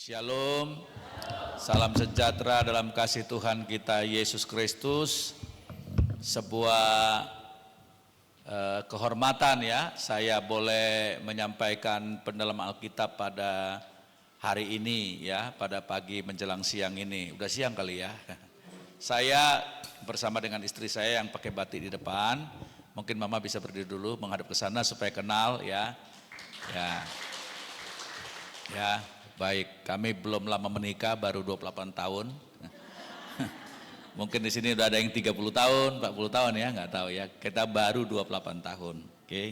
Shalom, salam sejahtera dalam kasih Tuhan kita Yesus Kristus. Sebuah kehormatan ya, saya boleh menyampaikan pendalaman Alkitab pada hari ini ya, pada pagi menjelang siang ini. Udah siang kali ya. Saya bersama dengan istri saya yang pakai batik di depan. Mungkin Mama bisa berdiri dulu menghadap ke sana supaya kenal ya. Ya. Baik, kami belum lama menikah, baru 28 tahun. Mungkin di sini udah ada yang 30 tahun, 40 tahun ya, nggak tahu ya. Kita baru 28 tahun, oke.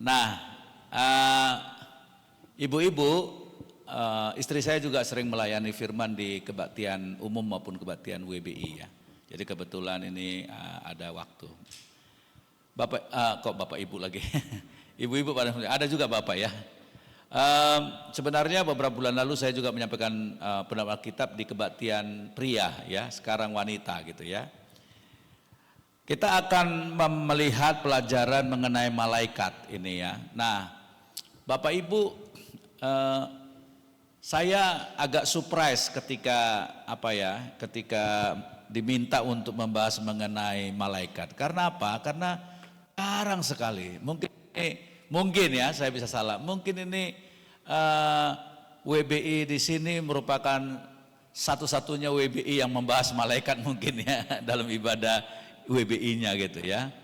Nah, ibu-ibu, istri saya juga sering melayani firman di kebaktian umum maupun kebaktian WBI ya. Jadi kebetulan ini ada waktu. Bapak, kok bapak ibu lagi? Ibu-ibu pada ada juga bapak ya. Sebenarnya beberapa bulan lalu saya juga menyampaikan pendapat Alkitab di kebaktian pria ya, sekarang wanita gitu ya. Kita akan melihat pelajaran mengenai malaikat ini ya. Nah, Bapak Ibu, saya agak surprise ketika ketika diminta untuk membahas mengenai malaikat. Karena apa? Karena jarang sekali. Mungkin ya, saya bisa salah. Mungkin ini WBI di sini merupakan satu-satunya WBI yang membahas malaikat mungkin ya dalam ibadah WBI-nya gitu ya.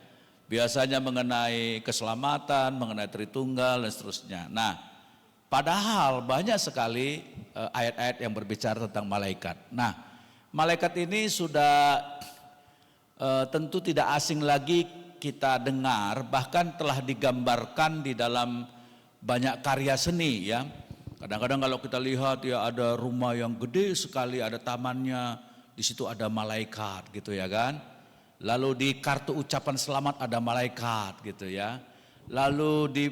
Biasanya mengenai keselamatan, mengenai Tritunggal dan seterusnya. Nah, padahal banyak sekali ayat-ayat yang berbicara tentang malaikat. Nah, malaikat ini sudah tentu tidak asing lagi kita dengar, bahkan telah digambarkan di dalam banyak karya seni ya. Kadang-kadang kalau kita lihat ya, ada rumah yang gede sekali, ada tamannya, di situ ada malaikat gitu ya kan. Lalu di kartu ucapan selamat ada malaikat gitu ya. Lalu di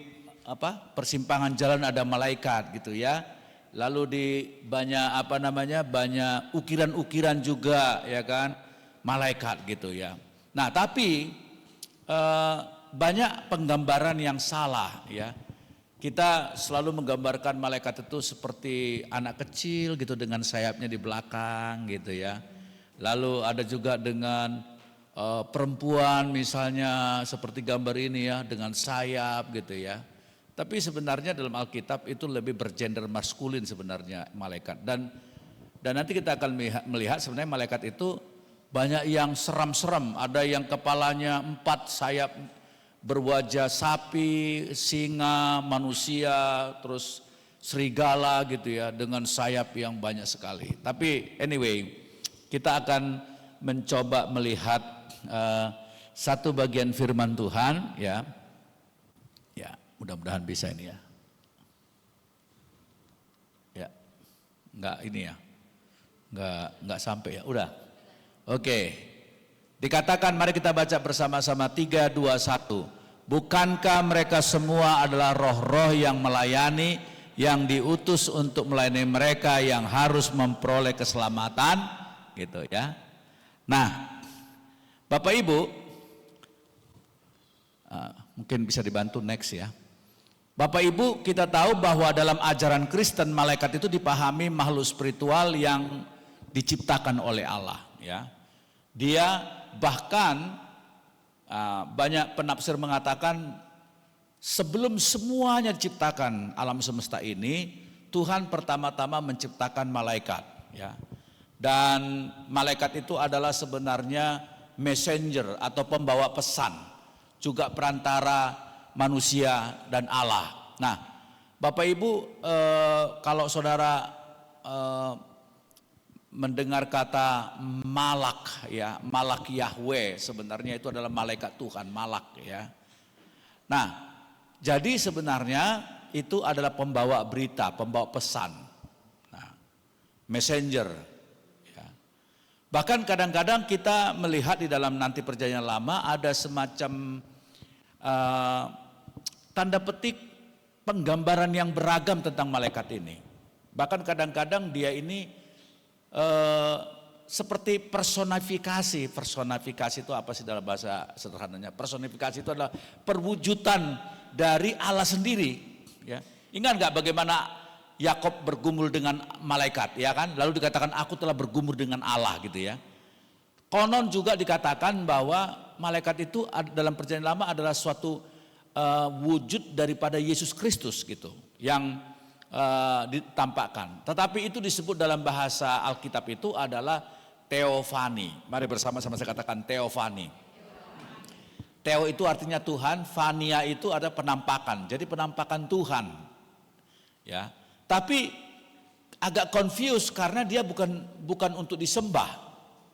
persimpangan jalan ada malaikat gitu ya. Lalu di banyak ukiran-ukiran juga ya kan, malaikat gitu ya. Nah, tapi banyak penggambaran yang salah ya. Kita selalu menggambarkan malaikat itu seperti anak kecil gitu dengan sayapnya di belakang gitu ya. Lalu ada juga dengan perempuan misalnya seperti gambar ini ya, dengan sayap gitu ya. Tapi sebenarnya dalam Alkitab itu lebih bergender maskulin sebenarnya malaikat. Dan nanti kita akan melihat sebenarnya malaikat itu banyak yang seram-seram, ada yang kepalanya 4 sayap berwajah sapi, singa, manusia, terus serigala gitu ya, dengan sayap yang banyak sekali. Tapi anyway, kita akan mencoba melihat satu bagian firman Tuhan ya. Ya, mudah-mudahan bisa ini ya. Ya, enggak sampai ya, udah. Oke, dikatakan mari kita baca bersama-sama 3, 2, 1. Bukankah mereka semua adalah roh-roh yang melayani, yang diutus untuk melayani mereka yang harus memperoleh keselamatan, gitu ya. Nah, Bapak Ibu, mungkin bisa dibantu next ya. Bapak Ibu, kita tahu bahwa dalam ajaran Kristen malaikat itu dipahami makhluk spiritual yang diciptakan oleh Allah ya. Dia bahkan banyak penafsir mengatakan sebelum semuanya diciptakan alam semesta ini, Tuhan pertama-tama menciptakan malaikat ya. Dan malaikat itu adalah sebenarnya messenger atau pembawa pesan, juga perantara manusia dan Allah. Nah, Bapak Ibu, kalau saudara mendengar kata malak ya, malak Yahweh, sebenarnya itu adalah malaikat Tuhan, malak ya. Nah, jadi sebenarnya itu adalah pembawa berita, pembawa pesan, nah, messenger ya. Bahkan kadang-kadang kita melihat di dalam nanti perjanjian lama ada semacam tanda petik penggambaran yang beragam tentang malaikat ini. Bahkan kadang-kadang dia ini seperti personifikasi itu apa sih dalam bahasa sederhananya? Personifikasi itu adalah perwujudan dari Allah sendiri ya. Ingat nggak bagaimana Yakob bergumul dengan malaikat, ya kan? Lalu dikatakan aku telah bergumul dengan Allah gitu ya. Konon juga dikatakan bahwa malaikat itu dalam perjanjian lama adalah suatu wujud daripada Yesus Kristus gitu yang ditampakkan. Tetapi itu disebut dalam bahasa Alkitab itu adalah teofani. Mari bersama-sama saya katakan teofani. Theo itu artinya Tuhan, fania itu ada penampakan. Jadi penampakan Tuhan. Ya. Tapi agak confused karena dia bukan untuk disembah.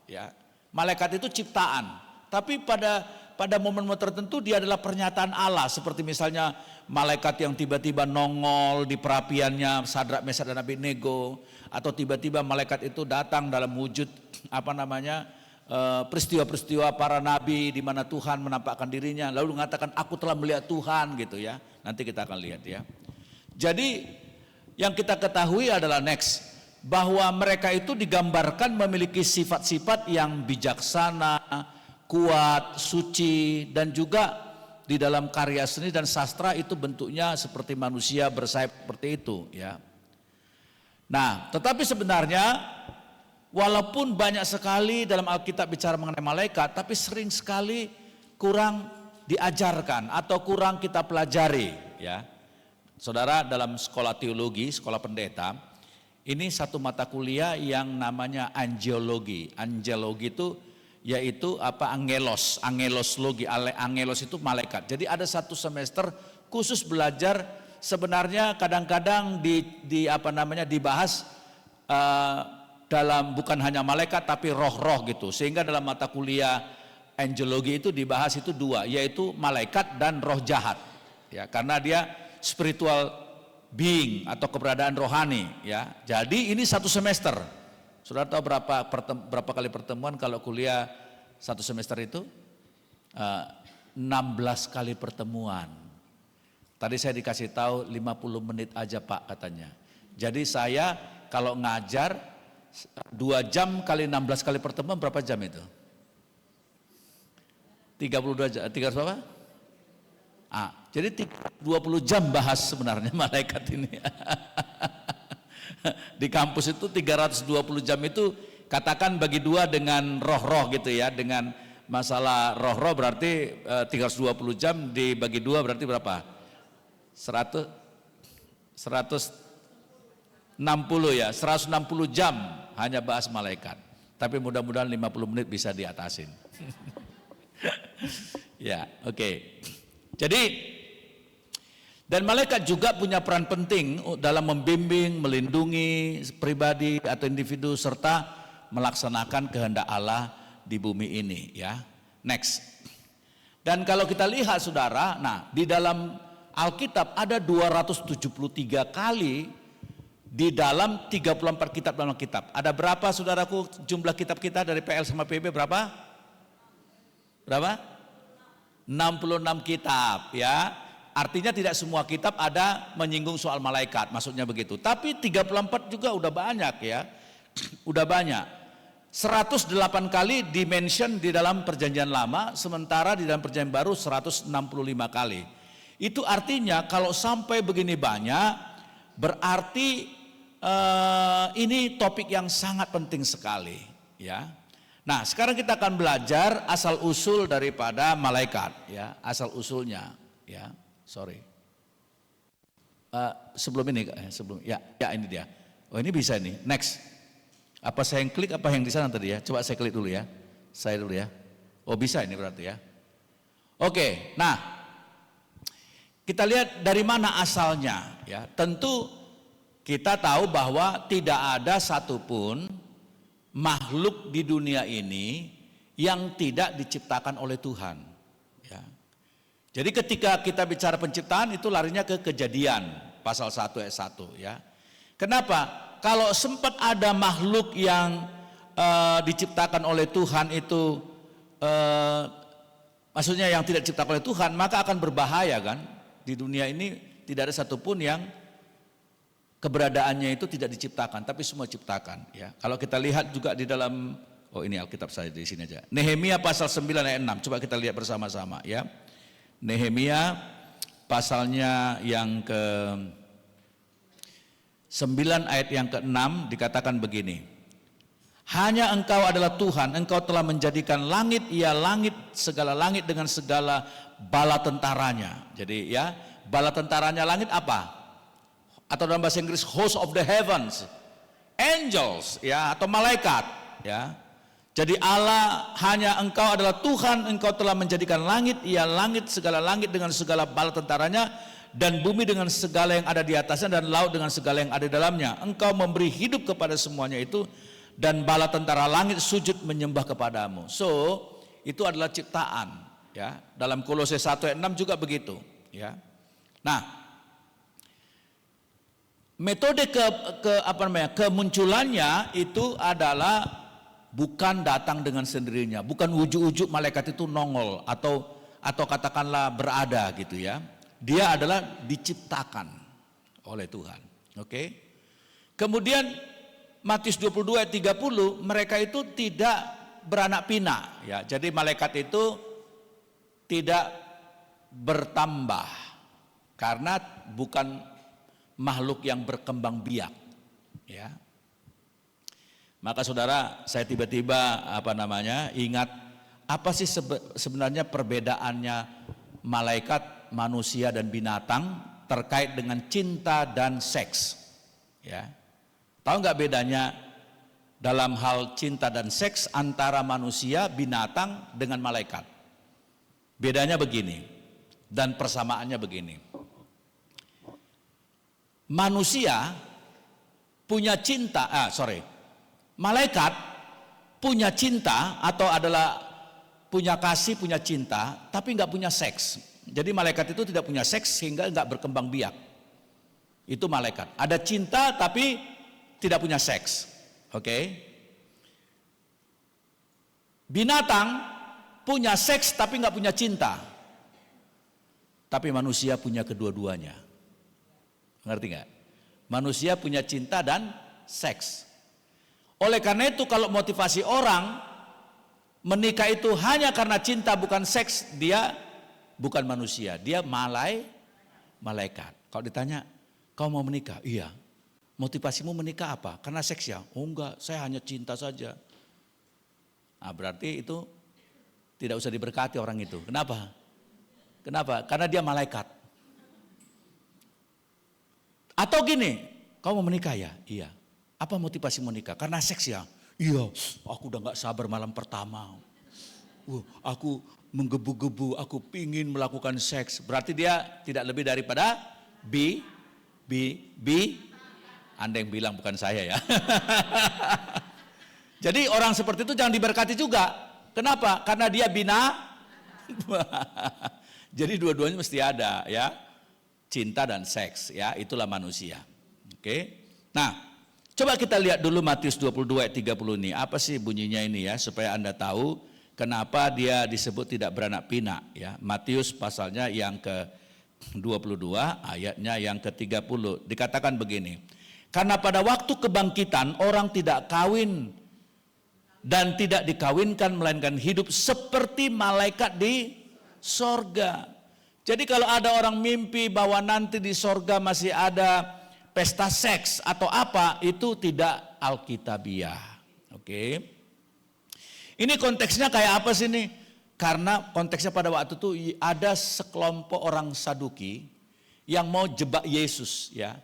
Ya. Malaikat itu ciptaan. Tapi pada momen-momen tertentu dia adalah pernyataan Allah, seperti misalnya malaikat yang tiba-tiba nongol di perapiannya Sadrak, Mesak dan Abednego, atau tiba-tiba malaikat itu datang dalam wujud peristiwa-peristiwa para nabi di mana Tuhan menampakkan dirinya lalu mengatakan aku telah melihat Tuhan gitu ya. Nanti kita akan lihat ya. Jadi yang kita ketahui adalah bahwa mereka itu digambarkan memiliki sifat-sifat yang bijaksana, kuat, suci, dan juga di dalam karya seni dan sastra itu bentuknya seperti manusia bersayap seperti itu ya. Nah, tetapi sebenarnya walaupun banyak sekali dalam Alkitab bicara mengenai malaikat, tapi sering sekali kurang diajarkan atau kurang kita pelajari ya. Saudara, dalam sekolah teologi, sekolah pendeta, ini satu mata kuliah yang namanya angelologi. Angelologi itu yaitu angeloslogi. Angelos itu malaikat. Jadi ada satu semester khusus belajar, sebenarnya kadang-kadang dibahas dalam bukan hanya malaikat tapi roh-roh gitu. Sehingga dalam mata kuliah angelologi itu dibahas itu dua, yaitu malaikat dan roh jahat. Ya, karena dia spiritual being atau keberadaan rohani ya. Jadi ini satu semester. Saudara tahu berapa kali pertemuan kalau kuliah satu semester itu? 16 kali pertemuan. Tadi saya dikasih tahu 50 menit aja Pak katanya. Jadi saya kalau ngajar 2 jam kali 16 kali pertemuan berapa jam itu? 32 jam, 300 berapa? Jadi 20 jam bahas sebenarnya malaikat ini. Di kampus itu 320 jam itu katakan bagi dua dengan roh-roh gitu ya. Dengan masalah roh-roh berarti 320 jam dibagi dua berarti berapa? 160 ya, 160 jam hanya bahas malaikat. Tapi mudah-mudahan 50 menit bisa diatasin. Ya, oke. Jadi dan malaikat juga punya peran penting dalam membimbing, melindungi pribadi atau individu serta melaksanakan kehendak Allah di bumi ini ya. Next. Dan kalau kita lihat saudara, nah di dalam Alkitab ada 273 kali di dalam 34 kitab dalam Alkitab. Ada berapa saudaraku jumlah kitab kita dari PL sama PB berapa? Berapa? 66 kitab ya. Artinya tidak semua kitab ada menyinggung soal malaikat, maksudnya begitu. Tapi 34 juga udah banyak ya. Udah banyak. 108 kali dimention di dalam perjanjian lama, sementara di dalam perjanjian baru 165 kali. Itu artinya kalau sampai begini banyak, berarti ini topik yang sangat penting sekali ya. Nah, sekarang kita akan belajar asal usul daripada malaikat ya, asal usulnya ya. Sorry. Sebelum ini, ya ini dia. Oh ini bisa nih. Next. Apa saya yang klik apa yang di sana tadi ya? Coba saya klik dulu ya. Saya dulu ya. Oh bisa ini berarti ya. Oke. Nah, kita lihat dari mana asalnya ya. Tentu kita tahu bahwa tidak ada satupun makhluk di dunia ini yang tidak diciptakan oleh Tuhan. Ya. Jadi ketika kita bicara penciptaan itu larinya ke Kejadian pasal 1 ayat 1 ya. Kenapa? Kalau sempat ada makhluk yang diciptakan oleh Tuhan itu maksudnya yang tidak diciptakan oleh Tuhan, maka akan berbahaya kan? Di dunia ini tidak ada satupun yang keberadaannya itu tidak diciptakan, tapi semua diciptakan ya. Kalau kita lihat juga di dalam ini Alkitab saya di sini aja. Nehemia pasal 9 ayat 6. Coba kita lihat bersama-sama ya. Nehemia pasalnya yang ke 9 ayat yang ke-6 dikatakan begini. Hanya Engkau adalah Tuhan, Engkau telah menjadikan langit, ya langit, segala langit dengan segala bala tentaranya. Jadi ya, bala tentaranya langit apa? Atau dalam bahasa Inggris host of the heavens, angels ya, atau malaikat ya. Jadi Allah, hanya Engkau adalah Tuhan, Engkau telah menjadikan langit, ya langit, segala langit dengan segala bala tentaranya, dan bumi dengan segala yang ada di atasnya, dan laut dengan segala yang ada di dalamnya. Engkau memberi hidup kepada semuanya itu, dan bala tentara langit sujud menyembah kepadamu. So, itu adalah ciptaan ya. Dalam Kolose 1 ayat 6 juga begitu ya. Nah, metode kemunculannya itu adalah bukan datang dengan sendirinya, bukan ujuk-ujuk malaikat itu nongol atau katakanlah berada gitu ya. Dia adalah diciptakan oleh Tuhan. Oke. Kemudian Matius 22 ayat 30, mereka itu tidak beranak pinak ya. Jadi malaikat itu tidak bertambah karena bukan makhluk yang berkembang biak ya. Maka saudara, saya tiba-tiba ingat apa sih sebenarnya perbedaannya malaikat, manusia dan binatang terkait dengan cinta dan seks ya. Tahu nggak bedanya dalam hal cinta dan seks antara manusia, binatang dengan malaikat? Bedanya begini dan persamaannya begini. Manusia punya cinta, malaikat punya cinta atau adalah punya kasih, punya cinta, tapi nggak punya seks. Jadi malaikat itu tidak punya seks sehingga nggak berkembang biak. Itu malaikat. Ada cinta tapi tidak punya seks. Oke. Binatang punya seks tapi nggak punya cinta. Tapi manusia punya kedua-duanya. Ngerti nggak? Manusia punya cinta dan seks. Oleh karena itu kalau motivasi orang menikah itu hanya karena cinta bukan seks, dia bukan manusia, dia malaikat. Kalau ditanya, kau mau menikah? Iya. Motivasimu menikah apa? Karena seks ya? Oh enggak, saya hanya cinta saja. Nah, berarti itu tidak usah diberkati orang itu. Kenapa? Karena dia malaikat. Atau gini, kau mau menikah ya? Iya. Apa motivasi menikah? Karena seks ya? Iya, aku udah gak sabar malam pertama. Aku menggebu-gebu, aku pingin melakukan seks. Berarti dia tidak lebih daripada Anda yang bilang bukan saya ya. Jadi orang seperti itu jangan diberkati juga. Kenapa? Karena dia Jadi dua-duanya mesti ada ya. Cinta dan seks ya, itulah manusia. Oke. Nah, coba kita lihat dulu Matius 22 ayat 30 ini. Apa sih bunyinya ini ya, supaya Anda tahu kenapa dia disebut tidak beranak pinak ya. Matius pasalnya yang ke-22 ayatnya yang ke-30. Dikatakan begini. Karena pada waktu kebangkitan orang tidak kawin dan tidak dikawinkan melainkan hidup seperti malaikat di sorga. Jadi kalau ada orang mimpi bahwa nanti di sorga masih ada pesta seks atau apa, itu tidak alkitabiah. Oke. Ini konteksnya kayak apa sih nih? Karena konteksnya pada waktu itu ada sekelompok orang Saduki yang mau jebak Yesus ya.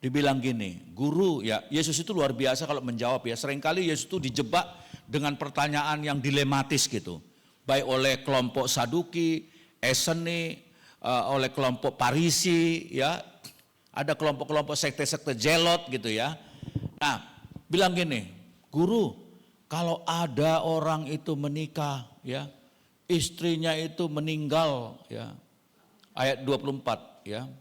Dibilang gini, guru ya, Yesus itu luar biasa kalau menjawab ya. Seringkali Yesus itu dijebak dengan pertanyaan yang dilematis gitu. Baik oleh kelompok Saduki, Eseni, oleh kelompok Parisi ya. Ada kelompok-kelompok sekte-sekte Zelot gitu ya. Nah, bilang gini, guru, kalau ada orang itu menikah ya, istrinya itu meninggal ya. Ayat 24 ya.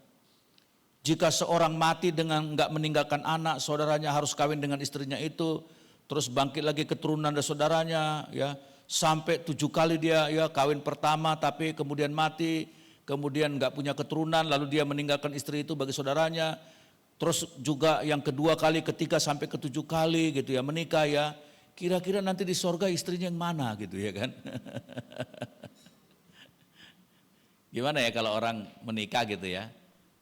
Jika seorang mati dengan enggak meninggalkan anak, saudaranya harus kawin dengan istrinya itu, terus bangkit lagi keturunan dari saudaranya, ya sampai 7 kali dia ya kawin pertama, tapi kemudian mati, kemudian enggak punya keturunan, lalu dia meninggalkan istri itu bagi saudaranya, terus juga yang kedua kali, ketiga sampai ke-7 kali gitu ya menikah ya, kira-kira nanti di sorga istrinya yang mana gitu ya kan? Gimana ya kalau orang menikah gitu ya?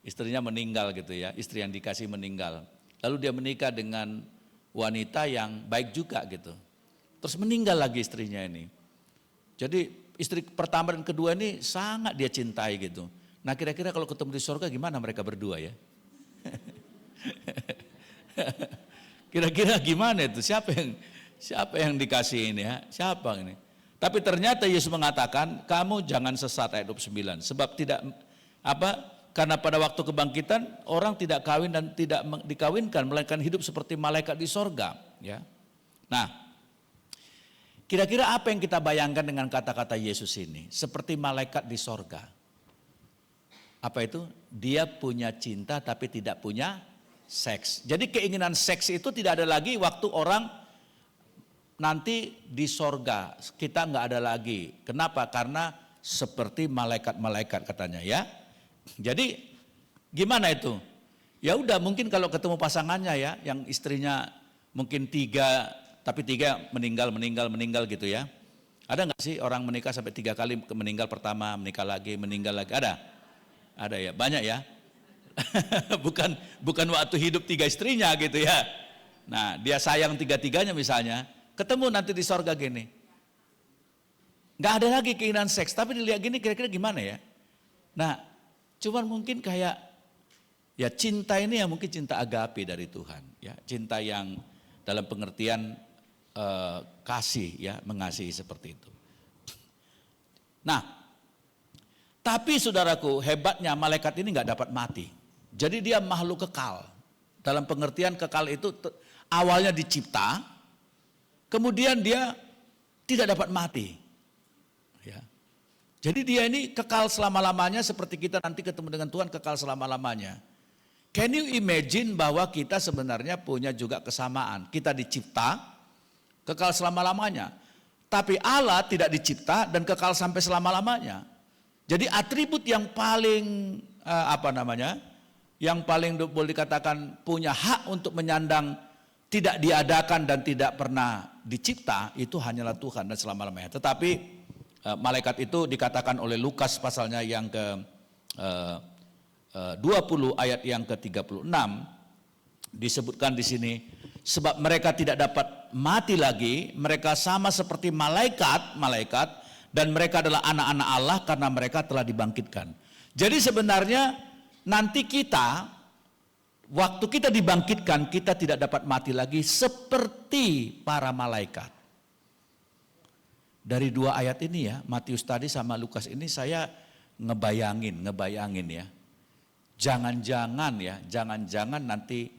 Istrinya meninggal gitu ya, istri yang dikasih meninggal. lalu dia menikah dengan wanita yang baik juga gitu. Terus meninggal lagi istrinya ini. Jadi istri pertama dan kedua ini sangat dia cintai gitu. Nah kira-kira kalau ketemu di surga gimana mereka berdua ya? Kira-kira gimana itu? Siapa yang dikasih ini ya? Siapa ini? Tapi ternyata Yesus mengatakan, kamu jangan sesat, ayat 29. Sebab tidak karena pada waktu kebangkitan orang tidak kawin dan tidak dikawinkan, melainkan hidup seperti malaikat di sorga. Ya. Nah, kira-kira apa yang kita bayangkan dengan kata-kata Yesus ini? Seperti malaikat di sorga. Apa itu? Dia punya cinta tapi tidak punya seks. Jadi keinginan seks itu tidak ada lagi waktu orang nanti di sorga. Kita nggak ada lagi. Kenapa? Karena seperti malaikat-malaikat katanya ya. Jadi gimana itu? Ya udah mungkin kalau ketemu pasangannya ya, yang istrinya mungkin 3, tapi 3 meninggal gitu ya. Ada nggak sih orang menikah sampai 3 kali meninggal pertama, menikah lagi, meninggal lagi? Ada? Ada ya, banyak ya. bukan waktu hidup 3 istrinya gitu ya. Nah dia sayang 3-3-nya misalnya, ketemu nanti di sorga gini. Nggak ada lagi keinginan seks, tapi dilihat gini kira-kira gimana ya. Nah cuman mungkin kayak, ya cinta ini ya mungkin cinta agape dari Tuhan. Ya, cinta yang dalam pengertian kasih ya, mengasihi seperti itu. Nah, tapi saudaraku hebatnya malaikat ini nggak dapat mati. Jadi dia makhluk kekal. Dalam pengertian kekal itu awalnya dicipta, kemudian dia tidak dapat mati. Ya. Jadi dia ini kekal selama-lamanya seperti kita nanti ketemu dengan Tuhan kekal selama-lamanya. Can you imagine bahwa kita sebenarnya punya juga kesamaan. Kita dicipta kekal selama-lamanya. Tapi Allah tidak dicipta dan kekal sampai selama-lamanya. Jadi atribut yang paling yang paling boleh dikatakan punya hak untuk menyandang tidak diadakan dan tidak pernah dicipta itu hanyalah Tuhan dan selama-lamanya. Tetapi malaikat itu dikatakan oleh Lukas pasalnya yang ke 20 ayat yang ke-36 disebutkan di sini, sebab mereka tidak dapat mati lagi, mereka sama seperti malaikat dan mereka adalah anak-anak Allah karena mereka telah dibangkitkan. Jadi sebenarnya nanti kita, waktu kita dibangkitkan, kita tidak dapat mati lagi seperti para malaikat. Dari 2 ayat ini ya, Matius tadi sama Lukas ini saya ngebayangin ya. Jangan-jangan nanti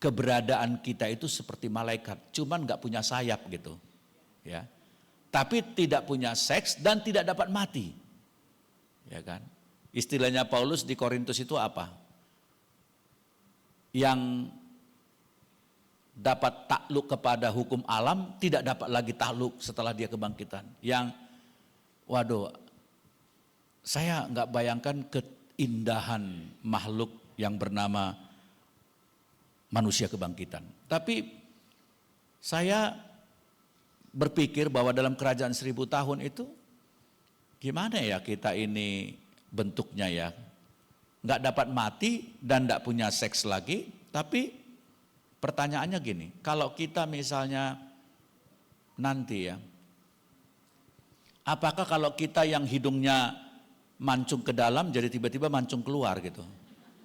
keberadaan kita itu seperti malaikat, cuman nggak punya sayap gitu. Ya. Tapi tidak punya seks dan tidak dapat mati. Ya kan? Istilahnya Paulus di Korintus itu apa? Yang dapat takluk kepada hukum alam tidak dapat lagi takluk setelah dia kebangkitan. Yang saya nggak bayangkan keindahan makhluk yang bernama manusia kebangkitan. Tapi saya berpikir bahwa dalam kerajaan 1000 tahun itu gimana ya kita ini bentuknya ya, nggak dapat mati dan nggak punya seks lagi. Tapi pertanyaannya gini, kalau kita misalnya nanti ya, apakah kalau kita yang hidungnya mancung ke dalam jadi tiba-tiba mancung keluar gitu?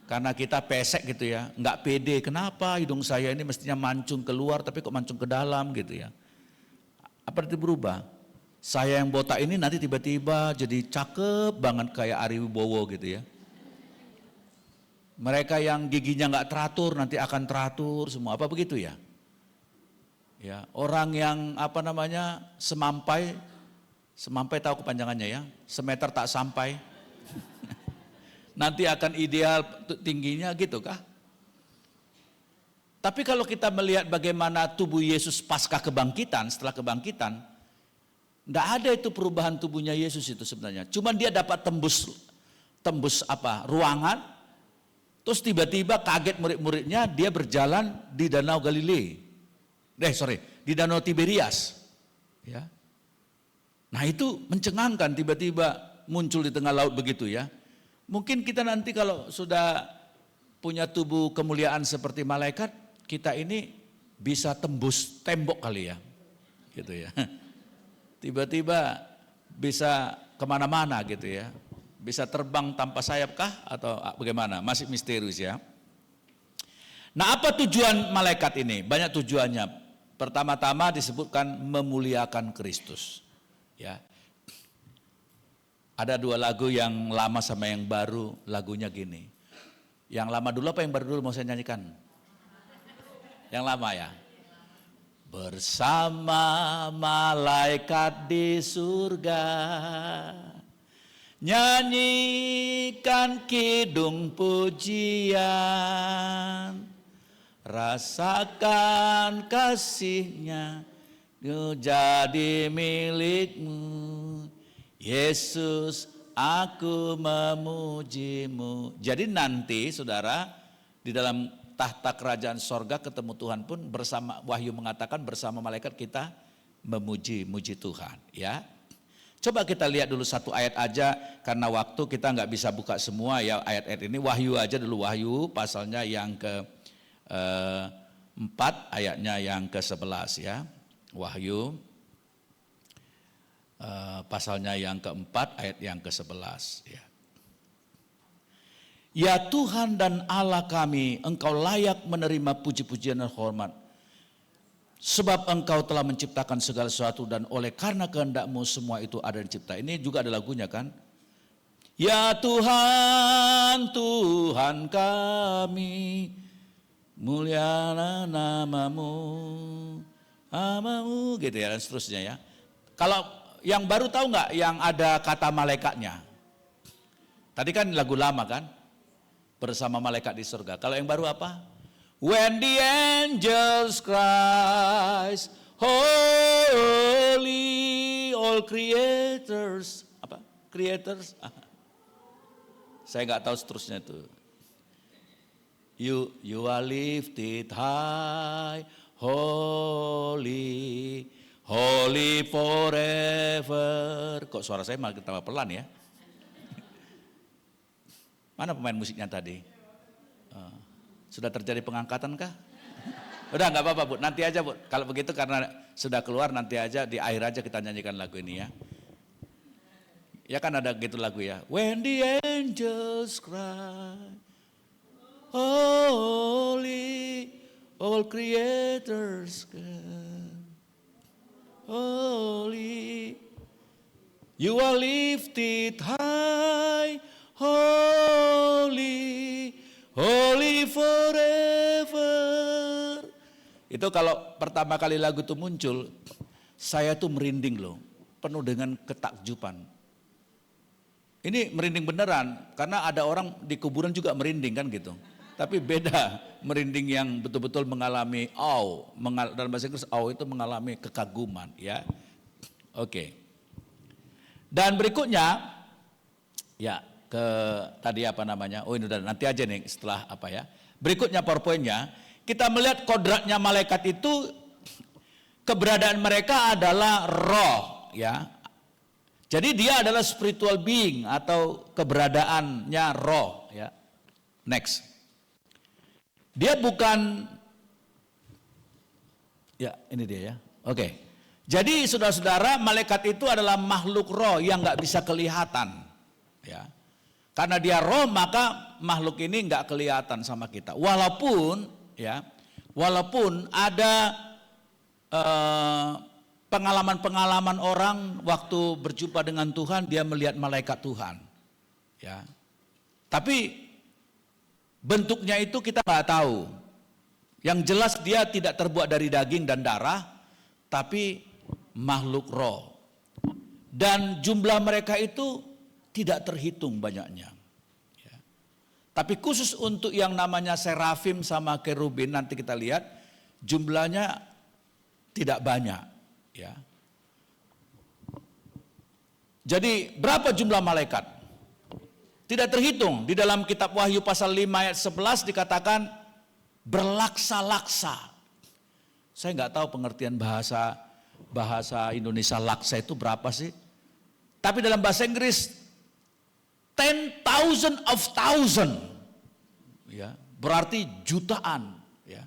Karena kita pesek gitu ya, nggak pede, kenapa hidung saya ini mestinya mancung keluar tapi kok mancung ke dalam gitu ya. Apa itu berubah? Saya yang botak ini nanti tiba-tiba jadi cakep banget kayak Ari Wibowo gitu ya. Mereka yang giginya nggak teratur nanti akan teratur semua, apa begitu ya? Ya, orang yang semampai tahu kepanjangannya ya, semeter tak sampai. Nanti akan ideal tingginya gitu kah? Tapi kalau kita melihat bagaimana tubuh Yesus pasca kebangkitan, setelah kebangkitan, enggak ada itu perubahan tubuhnya Yesus itu sebenarnya. Cuman dia dapat tembus ruangan, terus tiba-tiba kaget murid-muridnya, dia berjalan di Danau Galilea. Di Danau Tiberias. Ya. Nah itu mencengangkan, tiba-tiba muncul di tengah laut begitu ya. Mungkin kita nanti kalau sudah punya tubuh kemuliaan seperti malaikat, kita ini bisa tembus tembok kali ya, gitu ya. Tiba-tiba bisa kemana-mana gitu ya. Bisa terbang tanpa sayap kah atau bagaimana? Masih misterius ya. Nah, apa tujuan malaikat ini? Banyak tujuannya. Pertama-tama disebutkan memuliakan Kristus. Ya. Ada dua lagu yang lama sama yang baru, lagunya gini. Yang lama dulu apa yang baru dulu mau saya nyanyikan? Yang lama ya. Bersama malaikat di surga, nyanyikan kidung pujian, rasakan kasih-Nya jadi milikmu, Yesus aku memuji-Mu. Jadi nanti saudara di dalam tahta kerajaan sorga ketemu Tuhan pun bersama, Wahyu mengatakan bersama malaikat kita memuji-muji Tuhan ya. Coba kita lihat dulu satu ayat aja karena waktu kita nggak bisa buka semua ya ayat-ayat ini. Wahyu aja dulu, Wahyu pasalnya yang ke 4 ayatnya yang ke-11 ya. Wahyu pasalnya yang ke-4 ayat yang ke-11 ya. Ya Tuhan dan Allah kami, Engkau layak menerima puji-pujian dan hormat. Sebab Engkau telah menciptakan segala sesuatu dan oleh karena kehendak-Mu semua itu ada dicipta. Ini juga ada lagunya kan? Ya Tuhan, Tuhan kami, mulialah nama-Mu, nama-Mu gitu ya dan seterusnya ya. Kalau yang baru tahu nggak yang ada kata malaikatnya? Tadi kan lagu lama kan? Bersama malaikat di surga. Kalau yang baru apa? When the angels cries, holy, all creators. Apa? Creators? Saya nggak tahu seterusnya itu. You are lifted high, holy, holy forever. Kok suara saya malah tambah pelan ya? Mana pemain musiknya tadi? Sudah terjadi pengangkatan kah? Udah nggak apa-apa Bu, nanti aja Bu. Kalau begitu karena sudah keluar nanti aja di akhir aja kita nyanyikan lagu ini ya. Ya kan ada gitu lagu ya. When the angels cry, holy, all creators come, holy, you are lifted high, holy, holy forever. Itu kalau pertama kali lagu itu muncul, saya tuh merinding loh, penuh dengan ketakjuban. Ini merinding beneran, karena ada orang di kuburan juga merinding kan gitu. Tapi beda, merinding yang betul-betul mengalami dalam bahasa Inggris itu mengalami kekaguman ya. Oke. Dan berikutnya, ya. Tadi apa namanya? Oh ini udah nanti aja nih setelah apa ya. Berikutnya PowerPoint-nya, kita melihat kodratnya malaikat itu keberadaan mereka adalah roh ya. Jadi dia adalah spiritual being atau keberadaannya roh ya. Next. Dia bukan ya ini dia ya. Oke. Jadi saudara-saudara malaikat itu adalah makhluk roh yang nggak bisa kelihatan ya. Karena dia roh maka makhluk ini nggak kelihatan sama kita. Walaupun ada pengalaman-pengalaman orang waktu berjumpa dengan Tuhan dia melihat malaikat Tuhan. Ya. Tapi bentuknya itu kita nggak tahu. Yang jelas dia tidak terbuat dari daging dan darah, tapi makhluk roh. Dan jumlah mereka itu tidak terhitung banyaknya. Ya. Tapi khusus untuk yang namanya serafim sama kerubin nanti kita lihat jumlahnya tidak banyak. Ya. Jadi berapa jumlah malaikat? Tidak terhitung. Di dalam kitab Wahyu pasal 5 ayat 11 dikatakan berlaksa-laksa. Saya nggak tahu pengertian bahasa Indonesia laksa itu berapa sih? Tapi dalam bahasa Inggris 10,000 of thousand, ya, berarti jutaan, ya.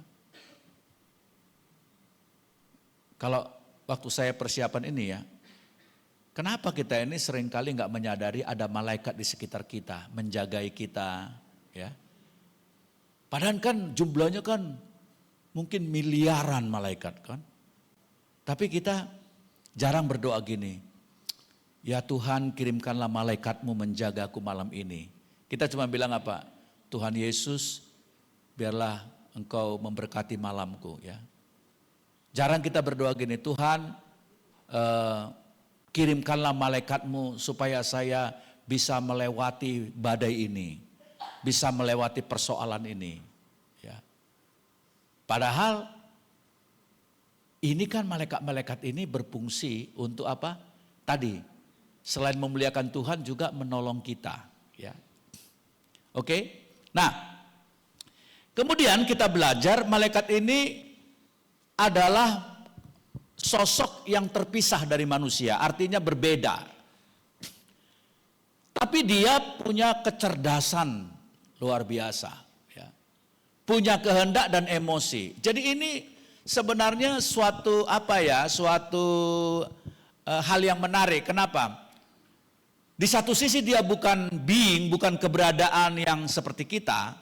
Kalau waktu saya persiapan ini ya, kenapa kita ini seringkali nggak menyadari ada malaikat di sekitar kita, menjagai kita, ya. Padahal kan jumlahnya kan mungkin miliaran malaikat kan. Tapi kita jarang berdoa gini, ya Tuhan kirimkanlah malaikatmu menjagaku malam ini. Kita cuma bilang apa? Tuhan Yesus biarlah engkau memberkati malamku ya. Jarang kita berdoa gini, Tuhan kirimkanlah malaikatmu supaya saya bisa melewati badai ini. Bisa melewati persoalan ini. Ya. Padahal ini kan malaikat-malaikat ini berfungsi untuk apa? Tadi, selain memuliakan Tuhan juga menolong kita. Ya. Oke, nah kemudian kita belajar malaikat ini adalah sosok yang terpisah dari manusia, artinya berbeda. Tapi dia punya kecerdasan luar biasa, ya. Punya kehendak dan emosi. Jadi ini sebenarnya suatu hal yang menarik. Kenapa? Di satu sisi dia bukan being, bukan keberadaan yang seperti kita.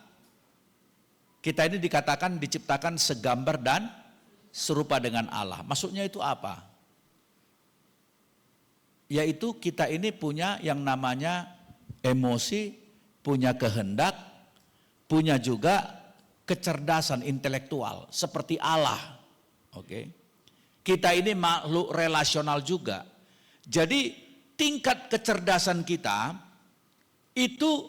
Kita ini dikatakan diciptakan segambar dan serupa dengan Allah. Maksudnya itu apa? Yaitu kita ini punya yang namanya emosi, punya kehendak, punya juga kecerdasan intelektual seperti Allah. Oke. Kita ini makhluk relasional juga. Jadi tingkat kecerdasan kita itu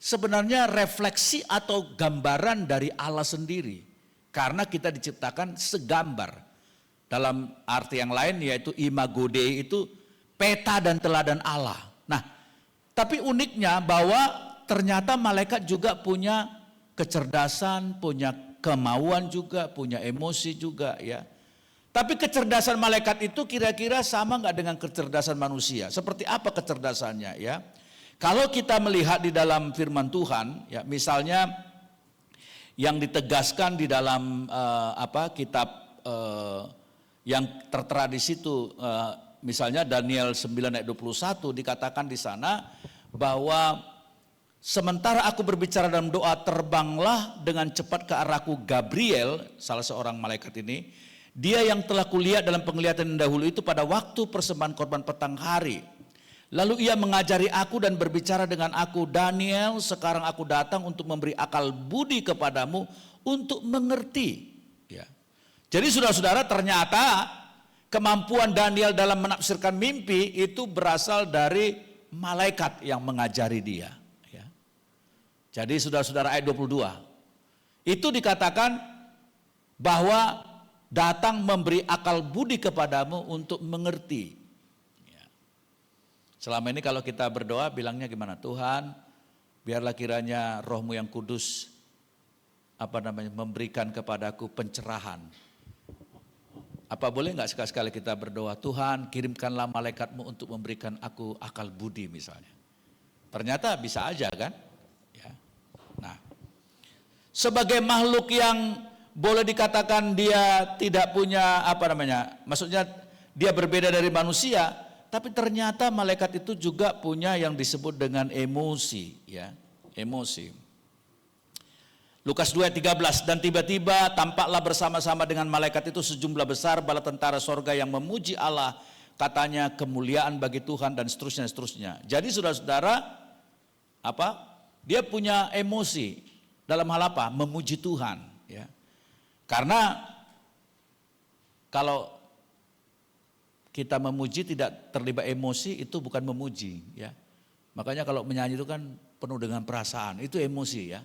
sebenarnya refleksi atau gambaran dari Allah sendiri. Karena kita diciptakan segambar. Dalam arti yang lain yaitu imago Dei itu peta dan teladan Allah. Nah, tapi uniknya bahwa ternyata malaikat juga punya kecerdasan, punya kemauan juga, punya emosi juga ya. Tapi kecerdasan malaikat itu kira-kira sama nggak dengan kecerdasan manusia? Seperti apa kecerdasannya ya? Kalau kita melihat di dalam firman Tuhan, ya misalnya yang ditegaskan di dalam kitab yang tertera di situ, misalnya Daniel 9 ayat 21 dikatakan di sana bahwa sementara aku berbicara dalam doa, terbanglah dengan cepat ke arahku Gabriel, salah seorang malaikat ini. Dia yang telah kulihat dalam penglihatan yang dahulu itu pada waktu persembahan korban petang hari. Lalu ia mengajari aku dan berbicara dengan aku, Daniel, sekarang aku datang untuk memberi akal budi kepadamu untuk mengerti. Ya. Jadi saudara-saudara, ternyata kemampuan Daniel dalam menafsirkan mimpi itu berasal dari malaikat yang mengajari dia. Jadi saudara-saudara ayat 22, itu dikatakan bahwa datang memberi akal budi kepadamu untuk mengerti. Ya. Selama ini kalau kita berdoa bilangnya gimana? Tuhan, biarlah kiranya Roh-Mu yang kudus memberikan kepadaku pencerahan. Apa boleh nggak sekali-sekali kita berdoa, Tuhan kirimkanlah malaikat-Mu untuk memberikan aku akal budi misalnya. Ternyata bisa aja kan? Nah, sebagai makhluk yang boleh dikatakan dia tidak punya maksudnya dia berbeda dari manusia, tapi ternyata malaikat itu juga punya yang disebut dengan emosi, ya, emosi. Lukas 2:13, dan tiba-tiba tampaklah bersama-sama dengan malaikat itu sejumlah besar bala tentara sorga yang memuji Allah, katanya kemuliaan bagi Tuhan dan seterusnya. Jadi saudara-saudara, dia punya emosi dalam hal apa? Memuji Tuhan. Ya. Karena kalau kita memuji tidak terlibat emosi itu bukan memuji. Ya. Makanya kalau menyanyi itu kan penuh dengan perasaan, itu emosi ya.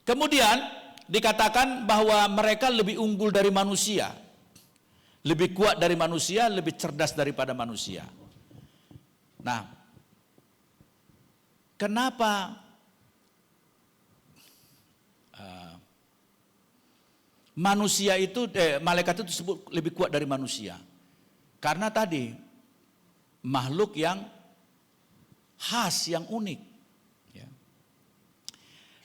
Kemudian dikatakan bahwa mereka lebih unggul dari manusia. Lebih kuat dari manusia, lebih cerdas daripada manusia. Nah, kenapa manusia itu, malaikat itu disebut lebih kuat dari manusia? Karena tadi makhluk yang khas, yang unik, ya.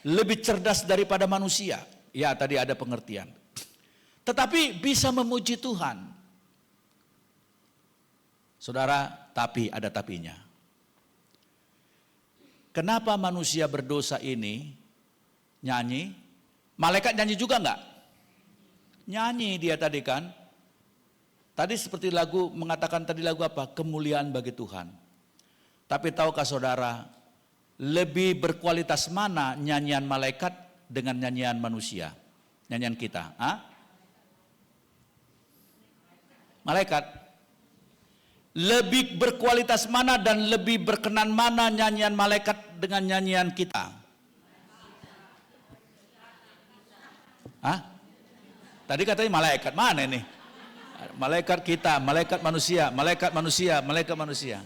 Lebih cerdas daripada manusia. Ya, tadi ada pengertian. tetapi bisa memuji Tuhan. Saudara, tapi ada tapinya. Kenapa manusia berdosa ini nyanyi? Malaikat nyanyi juga enggak? Nyanyi dia tadi kan. Tadi seperti lagu mengatakan tadi lagu apa? Kemuliaan bagi Tuhan. Tapi tahukah saudara, lebih berkualitas mana nyanyian malaikat dengan nyanyian manusia? Nyanyian kita, malaikat. Lebih berkualitas mana dan lebih berkenan mana nyanyian malaikat dengan nyanyian kita? Tadi katanya malaikat, mana ini? Malaikat kita, malaikat manusia, malaikat manusia, malaikat manusia.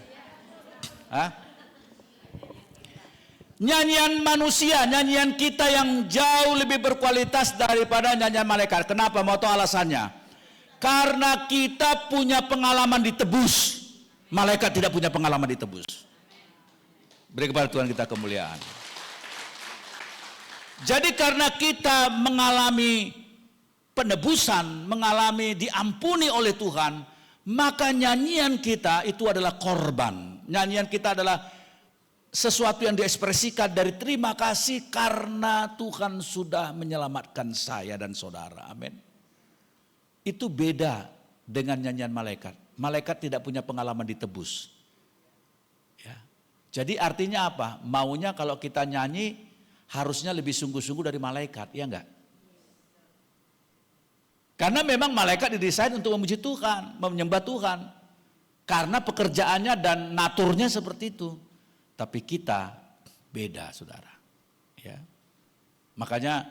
Nyanyian manusia, nyanyian kita yang jauh lebih berkualitas daripada nyanyian malaikat. Kenapa? Mau tahu alasannya? Karena kita punya pengalaman ditebus. Malaikat tidak punya pengalaman ditebus. Beri kepada Tuhan kita kemuliaan. Jadi karena kita mengalami penebusan, mengalami diampuni oleh Tuhan, maka nyanyian kita itu adalah korban. Nyanyian kita adalah sesuatu yang diekspresikan dari terima kasih karena Tuhan sudah menyelamatkan saya dan saudara. Amin. Itu beda dengan nyanyian malaikat. Malaikat tidak punya pengalaman ditebus. Ya. Jadi artinya apa? Maunya kalau kita nyanyi harusnya lebih sungguh-sungguh dari malaikat, ya enggak? Karena memang malaikat didesain untuk memuji Tuhan, menyembah Tuhan. Karena pekerjaannya dan naturnya seperti itu. Tapi kita beda, saudara. Ya. Makanya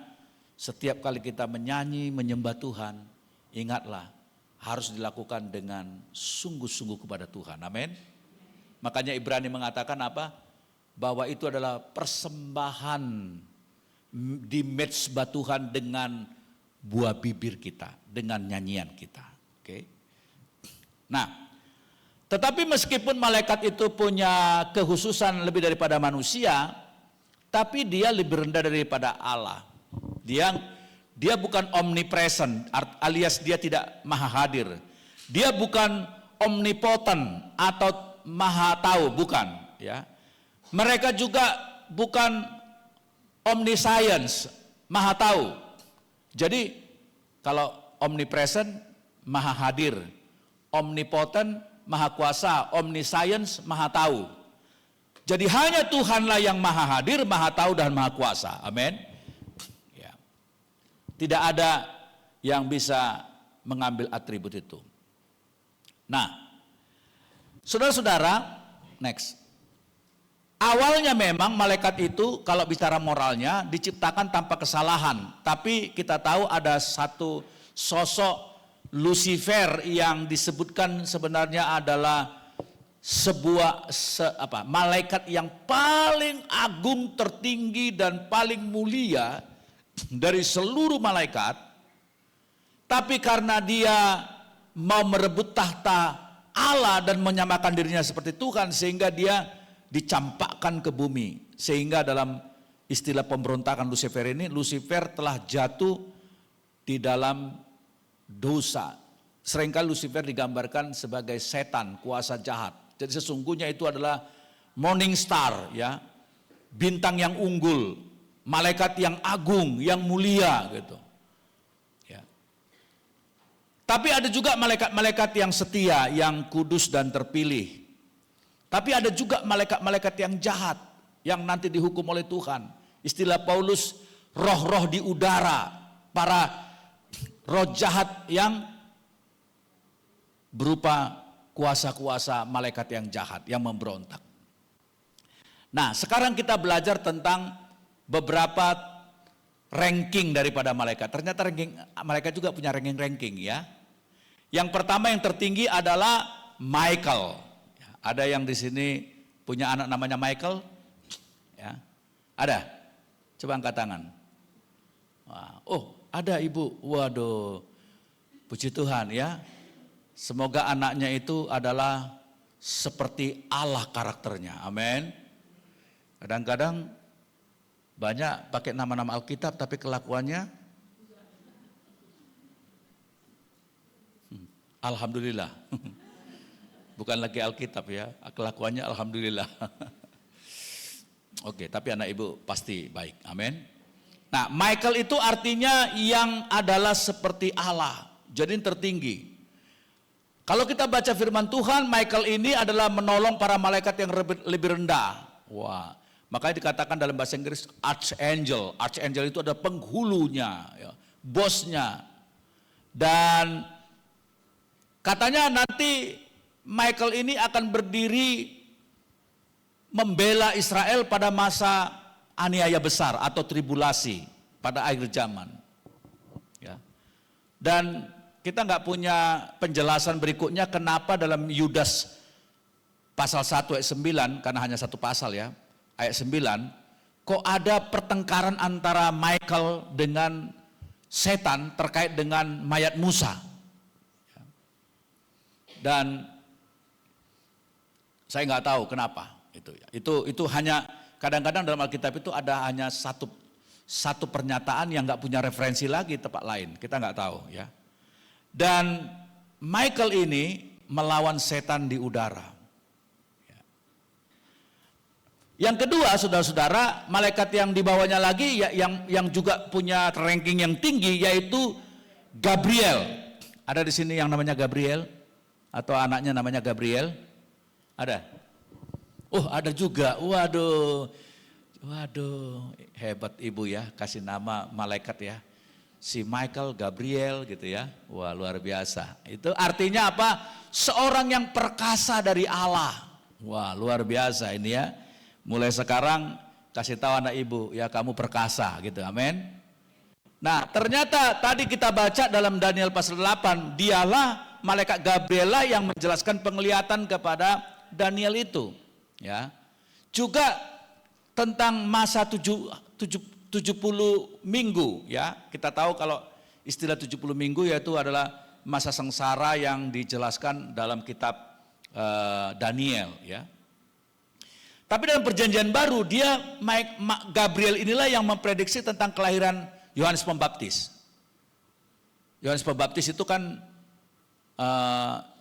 setiap kali kita menyanyi, menyembah Tuhan, ingatlah harus dilakukan dengan sungguh-sungguh kepada Tuhan. Amin. Makanya Ibrani mengatakan apa? Bahwa itu adalah persembahan di mezbah Tuhan dengan buah bibir kita, dengan nyanyian kita. Oke. Nah, tetapi meskipun malaikat itu punya kekhususan lebih daripada manusia, tapi dia lebih rendah daripada Allah. Dia bukan omnipresent, alias dia tidak maha hadir. Dia bukan omnipotent atau maha tahu, bukan. Ya. Mereka juga bukan omniscience, maha tahu. Jadi kalau omnipresent, maha hadir. Omnipotent, maha kuasa. Omniscience, maha tahu. Jadi hanya Tuhanlah yang maha hadir, maha tahu dan maha kuasa. Amin. Ya. Tidak ada yang bisa mengambil atribut itu. Nah, saudara-saudara, next. Awalnya memang malaikat itu kalau bicara moralnya diciptakan tanpa kesalahan. Tapi kita tahu ada satu sosok Lucifer yang disebutkan sebenarnya adalah malaikat yang paling agung, tertinggi dan paling mulia dari seluruh malaikat. Tapi karena dia mau merebut tahta Allah dan menyamakan dirinya seperti Tuhan, sehingga dia dicampakkan ke bumi. Sehingga dalam istilah pemberontakan Lucifer ini, Lucifer telah jatuh di dalam dosa. Seringkali Lucifer digambarkan sebagai setan, kuasa jahat. Jadi sesungguhnya itu adalah morning star, ya, bintang yang unggul, malaikat yang agung, yang mulia gitu. Ya. Tapi ada juga malaikat-malaikat yang setia, yang kudus dan terpilih. Tapi ada juga malaikat-malaikat yang jahat, yang nanti dihukum oleh Tuhan. Istilah Paulus, roh-roh di udara, para roh jahat yang berupa kuasa-kuasa malaikat yang jahat, yang memberontak. Nah, sekarang kita belajar tentang beberapa ranking daripada malaikat. Ternyata malaikat juga punya ranking-ranking, ya. Yang pertama yang tertinggi adalah Michael. Ada yang di sini punya anak namanya Michael? Ya. Ada? Coba angkat tangan. Oh, ada ibu. Waduh. Puji Tuhan, ya. Semoga anaknya itu adalah seperti Allah karakternya. Amin. Kadang-kadang banyak pakai nama-nama Alkitab tapi kelakuannya Alhamdulillah. Bukan lagi Alkitab ya, kelakuannya alhamdulillah. Oke, tapi anak ibu pasti baik, amin. Nah, Michael itu artinya yang adalah seperti Allah, jadi yang tertinggi. Kalau kita baca firman Tuhan, Michael ini adalah menolong para malaikat yang lebih rendah. Wah, makanya dikatakan dalam bahasa Inggris archangel. Archangel itu ada penghulunya, ya, bosnya. Dan katanya nanti Michael ini akan berdiri membela Israel pada masa aniaya besar atau tribulasi pada akhir zaman. Ya. Dan kita nggak punya penjelasan berikutnya kenapa dalam Yudas pasal 1 ayat 9, karena hanya satu pasal ya, ayat 9, kok ada pertengkaran antara Michael dengan setan terkait dengan mayat Musa. Dan saya nggak tahu kenapa itu hanya kadang-kadang dalam Alkitab itu ada hanya satu pernyataan yang nggak punya referensi lagi tempat lain, kita nggak tahu ya. Dan Michael ini melawan setan di udara. Yang kedua, saudara-saudara, malaikat yang dibawanya lagi yang juga punya ranking yang tinggi yaitu Gabriel. Ada di sini yang namanya Gabriel atau anaknya namanya Gabriel? Ada? Oh, ada juga. Waduh, hebat ibu ya, kasih nama malaikat ya. Si Michael, Gabriel gitu ya. Wah, luar biasa. Itu artinya apa? Seorang yang perkasa dari Allah. Wah, luar biasa ini ya. Mulai sekarang kasih tahu anak ibu, ya kamu perkasa gitu, amin. Nah, ternyata tadi kita baca dalam Daniel pasal 8, dialah malaikat Gabriel yang menjelaskan penglihatan kepada Daniel itu. Ya. Juga tentang masa 70 minggu ya. Kita tahu kalau istilah 70 minggu yaitu adalah masa sengsara yang dijelaskan dalam kitab Daniel ya. Tapi dalam perjanjian baru Gabriel inilah yang memprediksi tentang kelahiran Yohanes Pembaptis. Yohanes Pembaptis itu kan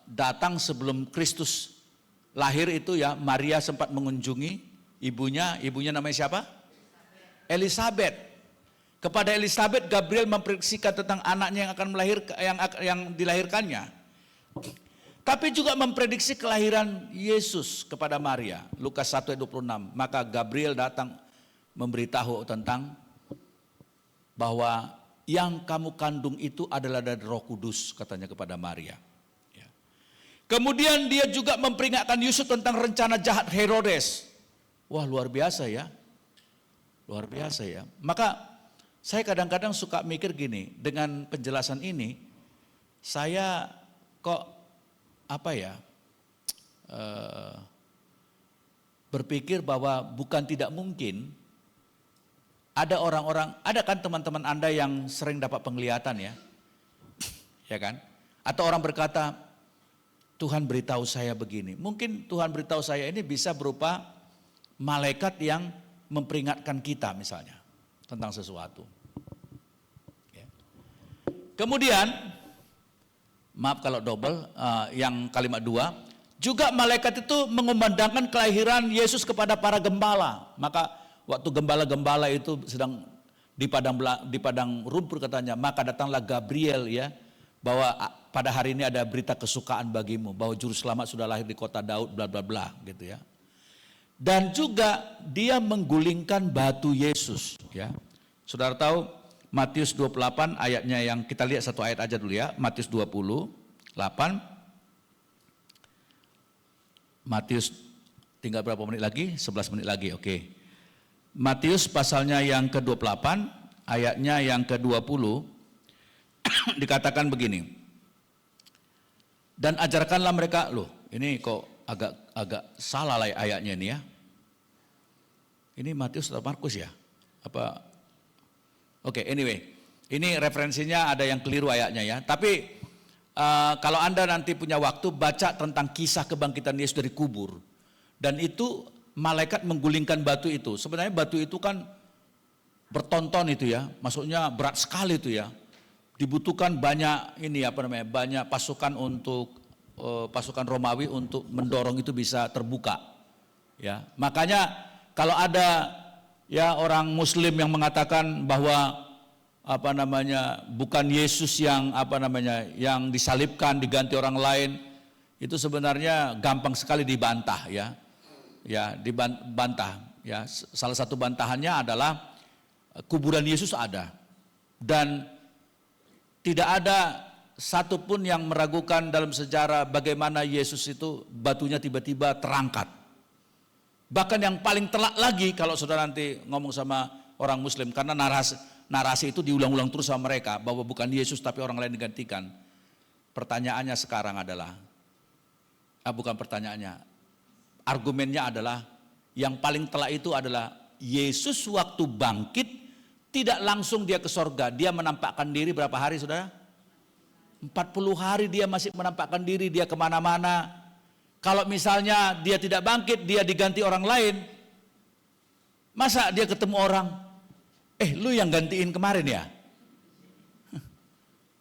datang sebelum Kristus lahir itu ya. Maria sempat mengunjungi ibunya namanya siapa? Elisabeth. Kepada Elisabeth Gabriel memprediksikan tentang anaknya yang akan yang dilahirkannya. Tapi juga memprediksi kelahiran Yesus kepada Maria. Lukas 1 ayat 26. Maka Gabriel datang memberitahu tentang bahwa yang kamu kandung itu adalah dari Roh Kudus, katanya kepada Maria. Ya. Kemudian dia juga memperingatkan Yusuf tentang rencana jahat Herodes. Wah, luar biasa ya. Luar biasa ya. Maka saya kadang-kadang suka mikir gini, dengan penjelasan ini saya kok berpikir bahwa bukan tidak mungkin ada orang-orang, ada kan teman-teman Anda yang sering dapat penglihatan ya, ya kan? Atau orang berkata, Tuhan beritahu saya begini. Mungkin Tuhan beritahu saya ini bisa berupa malaikat yang memperingatkan kita misalnya tentang sesuatu. Ya. Kemudian maaf kalau double, yang kalimat 2, juga malaikat itu mengumandangkan kelahiran Yesus kepada para gembala. Maka waktu gembala-gembala itu sedang di padang rumput katanya, maka datanglah Gabriel ya, bahwa pada hari ini ada berita kesukaan bagimu, bahwa juru selamat sudah lahir di kota Daud, bla bla bla gitu ya. Dan juga dia menggulingkan batu Yesus ya. Saudara tahu Matius 28 ayatnya yang kita lihat satu ayat aja dulu ya. Matius 28. Matius tinggal berapa menit lagi? 11 menit lagi, oke. Matius pasalnya yang ke-28, ayatnya yang ke-20 dikatakan begini. Dan ajarkanlah mereka, loh, ini kok agak salah lah ayatnya ini ya. Ini Matius atau Markus ya? Apa? Oke, anyway, ini referensinya ada yang keliru ayatnya ya. Tapi kalau Anda nanti punya waktu baca tentang kisah kebangkitan Yesus dari kubur. Dan itu malaikat menggulingkan batu itu. Sebenarnya batu itu kan bertonton itu ya, maksudnya berat sekali itu ya. dibutuhkan banyak banyak pasukan untuk pasukan Romawi untuk mendorong itu bisa terbuka. Ya, makanya kalau ada ya orang Muslim yang mengatakan bahwa bukan Yesus yang yang disalibkan diganti orang lain, itu sebenarnya gampang sekali dibantah ya. Ya, dibantah ya. Salah satu bantahannya adalah kuburan Yesus ada dan tidak ada satupun yang meragukan dalam sejarah bagaimana Yesus itu batunya tiba-tiba terangkat. Bahkan yang paling telak lagi kalau saudara nanti ngomong sama orang Muslim, karena narasi itu diulang-ulang terus sama mereka bahwa bukan Yesus tapi orang lain digantikan. Pertanyaannya sekarang adalah, bukan pertanyaannya, argumennya adalah yang paling telak itu adalah Yesus waktu bangkit tidak langsung dia ke sorga, dia menampakkan diri berapa hari saudara? 40 hari dia masih menampakkan diri, dia kemana-mana. Kalau misalnya dia tidak bangkit, dia diganti orang lain, masa dia ketemu orang, lu yang gantiin kemarin ya?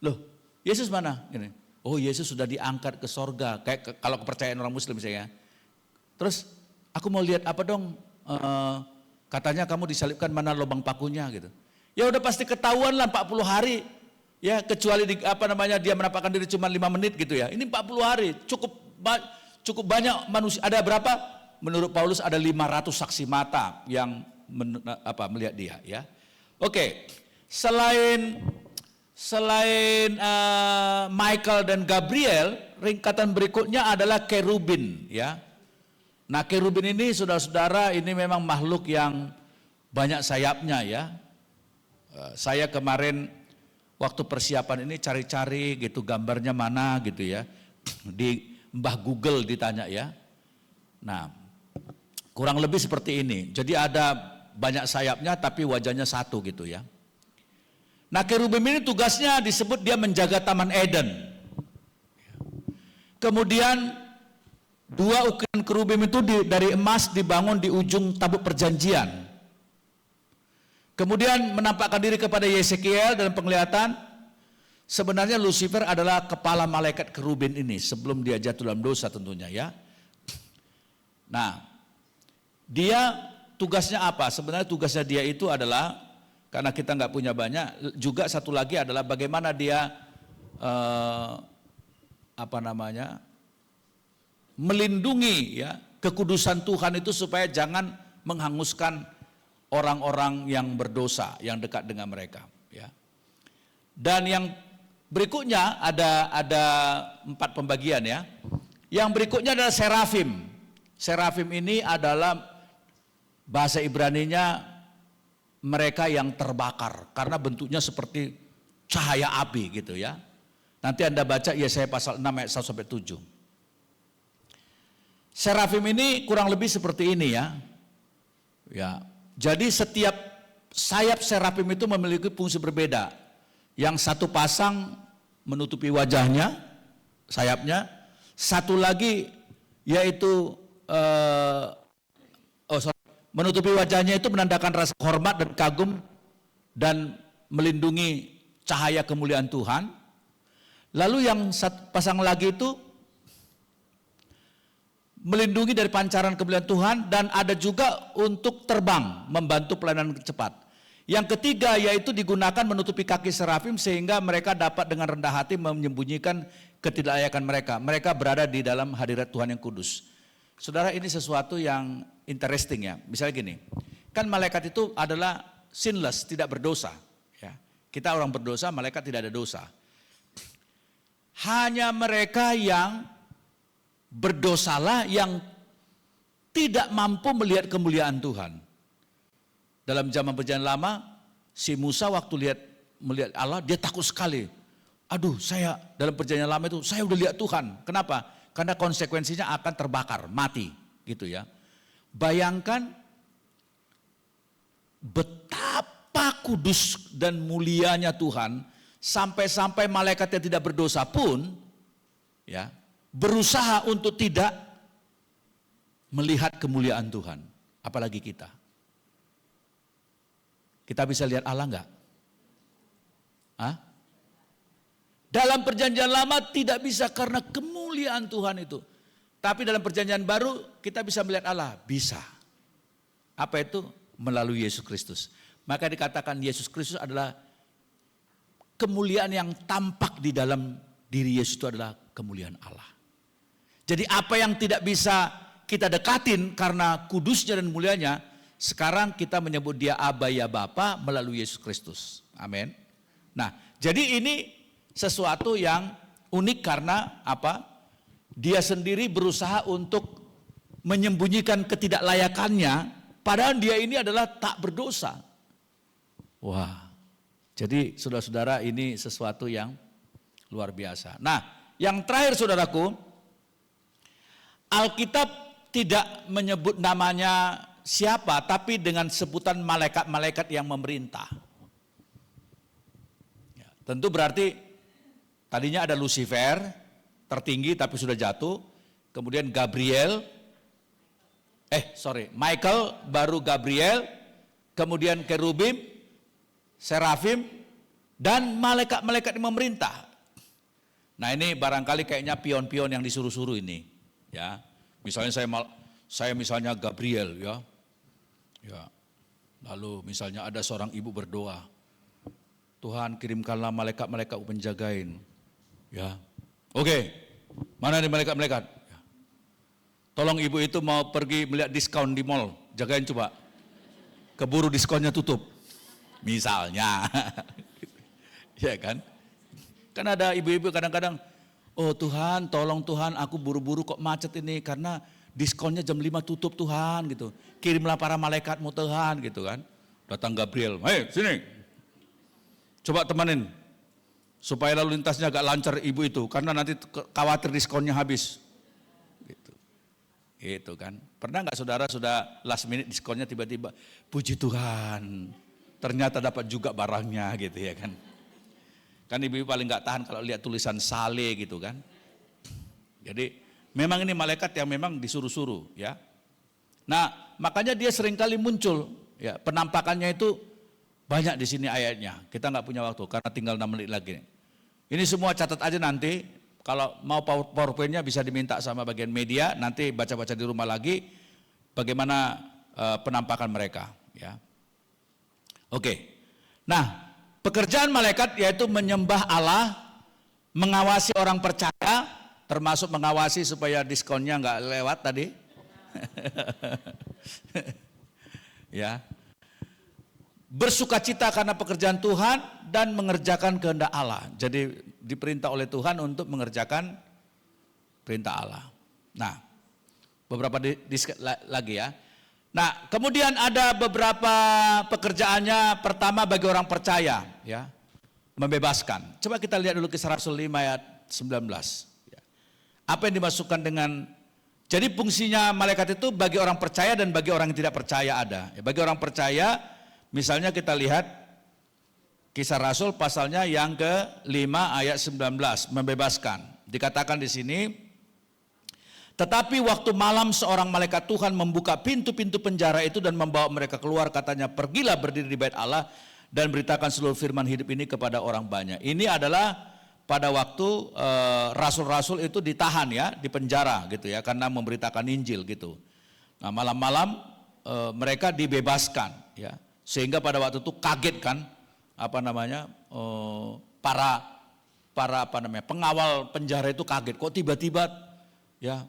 Loh, Yesus mana? Gini. Oh, Yesus sudah diangkat ke sorga, kayak kalau kepercayaan orang Muslim saya. Terus, aku mau lihat apa dong, katanya kamu disalibkan, mana lubang pakunya gitu. Ya udah pasti ketahuan lah 40 hari. Ya, kecuali dia menampakkan diri cuma 5 menit gitu ya. Ini 40 hari, cukup banyak manusia. Ada berapa? Menurut Paulus ada 500 saksi mata yang melihat dia ya. Oke. Selain Michael dan Gabriel, ringkatan berikutnya adalah kerubin ya. Nah, kerubin ini saudara-saudara ini memang makhluk yang banyak sayapnya ya. Saya kemarin waktu persiapan ini cari-cari gitu gambarnya mana gitu ya. Di Mbah Google ditanya ya. Nah, kurang lebih seperti ini. Jadi ada banyak sayapnya tapi wajahnya satu gitu ya. Nah, kerubim ini tugasnya disebut dia menjaga Taman Eden. Kemudian 2 ukiran kerubim itu dari emas dibangun di ujung tabut perjanjian. Kemudian menampakkan diri kepada Yeskiel dalam penglihatan. Sebenarnya Lucifer adalah kepala malaikat kerubin ini sebelum dia jatuh dalam dosa tentunya ya. Nah, dia tugasnya apa? Sebenarnya tugasnya dia itu adalah, karena kita nggak punya banyak, juga satu lagi adalah bagaimana dia melindungi ya kekudusan Tuhan itu supaya jangan menghanguskan orang-orang yang berdosa yang dekat dengan mereka ya. Dan yang berikutnya ada 4 pembagian ya. Yang berikutnya adalah serafim. Serafim ini adalah bahasa Ibraninya mereka yang terbakar karena bentuknya seperti cahaya api gitu ya. Nanti Anda baca Yesaya pasal 6 ayat 1 sampai 7. Serafim ini kurang lebih seperti ini ya. Ya. Jadi setiap sayap serafim itu memiliki fungsi berbeda. Yang satu pasang menutupi wajahnya, sayapnya. Satu lagi yaitu menutupi wajahnya itu menandakan rasa hormat dan kagum dan melindungi cahaya kemuliaan Tuhan. Lalu yang pasang lagi itu melindungi dari pancaran kemuliaan Tuhan dan ada juga untuk terbang, membantu pelayanan cepat. Yang ketiga yaitu digunakan menutupi kaki serafim sehingga mereka dapat dengan rendah hati menyembunyikan ketidaklayakan mereka. Mereka berada di dalam hadirat Tuhan yang kudus. Saudara, ini sesuatu yang interesting ya. Misalnya gini, kan malaikat itu adalah sinless, tidak berdosa. Ya. Kita orang berdosa, malaikat tidak ada dosa. Hanya mereka yang berdosalah yang tidak mampu melihat kemuliaan Tuhan. Dalam zaman perjanjian lama, si Musa waktu melihat Allah, dia takut sekali. Aduh, saya dalam perjanjian lama itu, saya udah lihat Tuhan. Kenapa? Karena konsekuensinya akan terbakar, mati. Gitu ya. Bayangkan betapa kudus dan mulianya Tuhan, sampai-sampai malaikat yang tidak berdosa pun, ya, berusaha untuk tidak melihat kemuliaan Tuhan, apalagi kita. Kita bisa lihat Allah enggak? Hah? Dalam perjanjian lama tidak bisa karena kemuliaan Tuhan itu. Tapi dalam perjanjian baru kita bisa melihat Allah, bisa. Apa itu? Melalui Yesus Kristus. Maka dikatakan Yesus Kristus adalah kemuliaan yang tampak di dalam diri Yesus itu adalah kemuliaan Allah. Jadi apa yang tidak bisa kita dekatin karena kudusnya dan mulianya, sekarang kita menyebut dia Aba ya Bapa melalui Yesus Kristus. Amin. Nah, jadi ini sesuatu yang unik karena apa? Dia sendiri berusaha untuk menyembunyikan ketidaklayakannya, padahal dia ini adalah tak berdosa. Wah, jadi saudara-saudara ini sesuatu yang luar biasa. Nah, yang terakhir saudaraku, Alkitab tidak menyebut namanya siapa, tapi dengan sebutan malaikat-malaikat yang memerintah. Ya, tentu berarti tadinya ada Lucifer, tertinggi tapi sudah jatuh. Kemudian Michael, baru Gabriel, kemudian kerubim, serafim, dan malaikat-malaikat yang memerintah. Nah ini barangkali kayaknya pion-pion yang disuruh-suruh ini. Ya, misalnya saya misalnya Gabriel ya. Lalu misalnya ada seorang ibu berdoa, Tuhan kirimkanlah malaikat-malaikat penjagain. Ya, oke, mana nih malaikat-malaikat? Ya. Tolong ibu itu mau pergi melihat diskon di mall, jagain coba. Keburu diskonnya tutup, misalnya. Ya kan? Kan ada ibu-ibu kadang-kadang, oh Tuhan, tolong Tuhan, aku buru-buru kok macet ini karena diskonnya jam 5 tutup Tuhan gitu. Kirimlah para malaikatmu Tuhan gitu kan. Datang Gabriel, hei sini. Coba temanin. Supaya lalu lintasnya agak lancar ibu itu, karena nanti khawatir diskonnya habis. Gitu. Gitu kan. Pernah nggak saudara sudah last minute diskonnya tiba-tiba, puji Tuhan, ternyata dapat juga barangnya gitu ya kan. Kan ibu-ibu paling nggak tahan kalau lihat tulisan sale gitu kan. Jadi memang ini malaikat yang memang disuruh-suruh ya. Nah makanya dia seringkali muncul ya, penampakannya itu banyak di sini ayatnya. Kita nggak punya waktu karena tinggal 6 menit lagi. Ini semua catat aja nanti. Kalau mau PowerPoint-nya bisa diminta sama bagian media. Nanti baca-baca di rumah lagi bagaimana penampakan mereka. Ya. Oke. Nah, pekerjaan malaikat yaitu menyembah Allah, mengawasi orang percaya, termasuk mengawasi supaya diskonnya nggak lewat tadi. Ya. Bersukacita karena pekerjaan Tuhan dan mengerjakan kehendak Allah. Jadi diperintah oleh Tuhan untuk mengerjakan perintah Allah. Nah, beberapa lagi ya. Nah, kemudian ada beberapa pekerjaannya. Pertama bagi orang percaya, ya, membebaskan. Coba kita lihat dulu Kisah Rasul 5 ayat 19. Ya. Apa yang dimasukkan dengan, jadi fungsinya malaikat itu bagi orang percaya dan bagi orang yang tidak percaya ada. Ya, bagi orang percaya, misalnya kita lihat Kisah Rasul pasalnya yang ke-5 ayat 19, membebaskan. Dikatakan di sini, tetapi waktu malam seorang malaikat Tuhan membuka pintu-pintu penjara itu dan membawa mereka keluar, katanya, pergilah berdiri di bait Allah dan beritakan seluruh firman hidup ini kepada orang banyak. Ini adalah pada waktu rasul-rasul itu ditahan ya, di penjara gitu ya, karena memberitakan Injil gitu. Nah malam-malam mereka dibebaskan ya. Sehingga pada waktu itu kaget kan para pengawal penjara itu kaget, kok tiba-tiba ya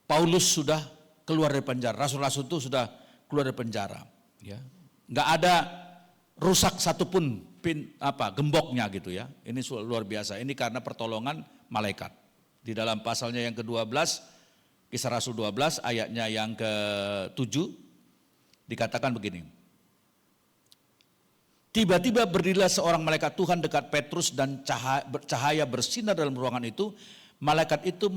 Paulus sudah keluar dari penjara, rasul-rasul itu sudah keluar dari penjara ya. Nggak ada rusak satupun gemboknya gitu ya. Ini luar biasa. Ini karena pertolongan malaikat. Di dalam pasalnya yang ke-12 Kisah Rasul 12 ayatnya yang ke-7 dikatakan begini. Tiba-tiba berdirilah seorang malaikat Tuhan dekat Petrus dan cahaya bersinar dalam ruangan itu. Malaikat itu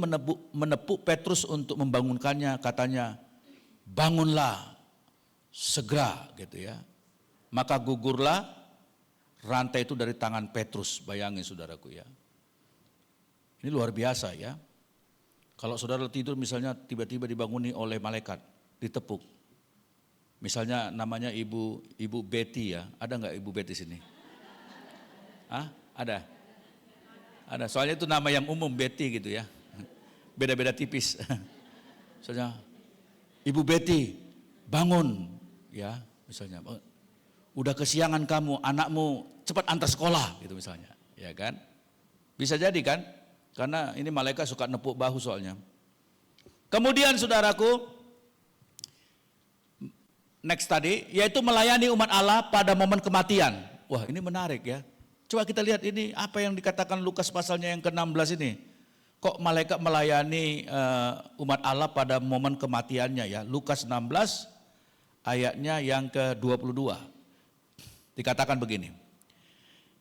menepuk Petrus untuk membangunkannya, katanya, bangunlah segera gitu ya. Maka gugurlah rantai itu dari tangan Petrus. Bayangin saudaraku ya. Ini luar biasa ya. Kalau saudara tidur misalnya tiba-tiba dibanguni oleh malaikat, ditepuk. Misalnya namanya Ibu Betty ya, ada nggak Ibu Betty sini? Hah? Ada? Ada, soalnya itu nama yang umum, Betty gitu ya. Beda-beda tipis. Misalnya, Ibu Betty, bangun. Ya, misalnya, udah kesiangan kamu, anakmu cepat antar sekolah gitu misalnya. Ya kan? Bisa jadi kan? Karena ini malaikat suka nepuk bahu soalnya. Kemudian saudaraku, next tadi, yaitu melayani umat Allah pada momen kematian. Wah, ini menarik ya. Coba kita lihat ini apa yang dikatakan Lukas pasalnya yang ke-16 ini. Kok malaikat melayani umat Allah pada momen kematiannya ya. Lukas 16 ayatnya yang ke-22. Dikatakan begini.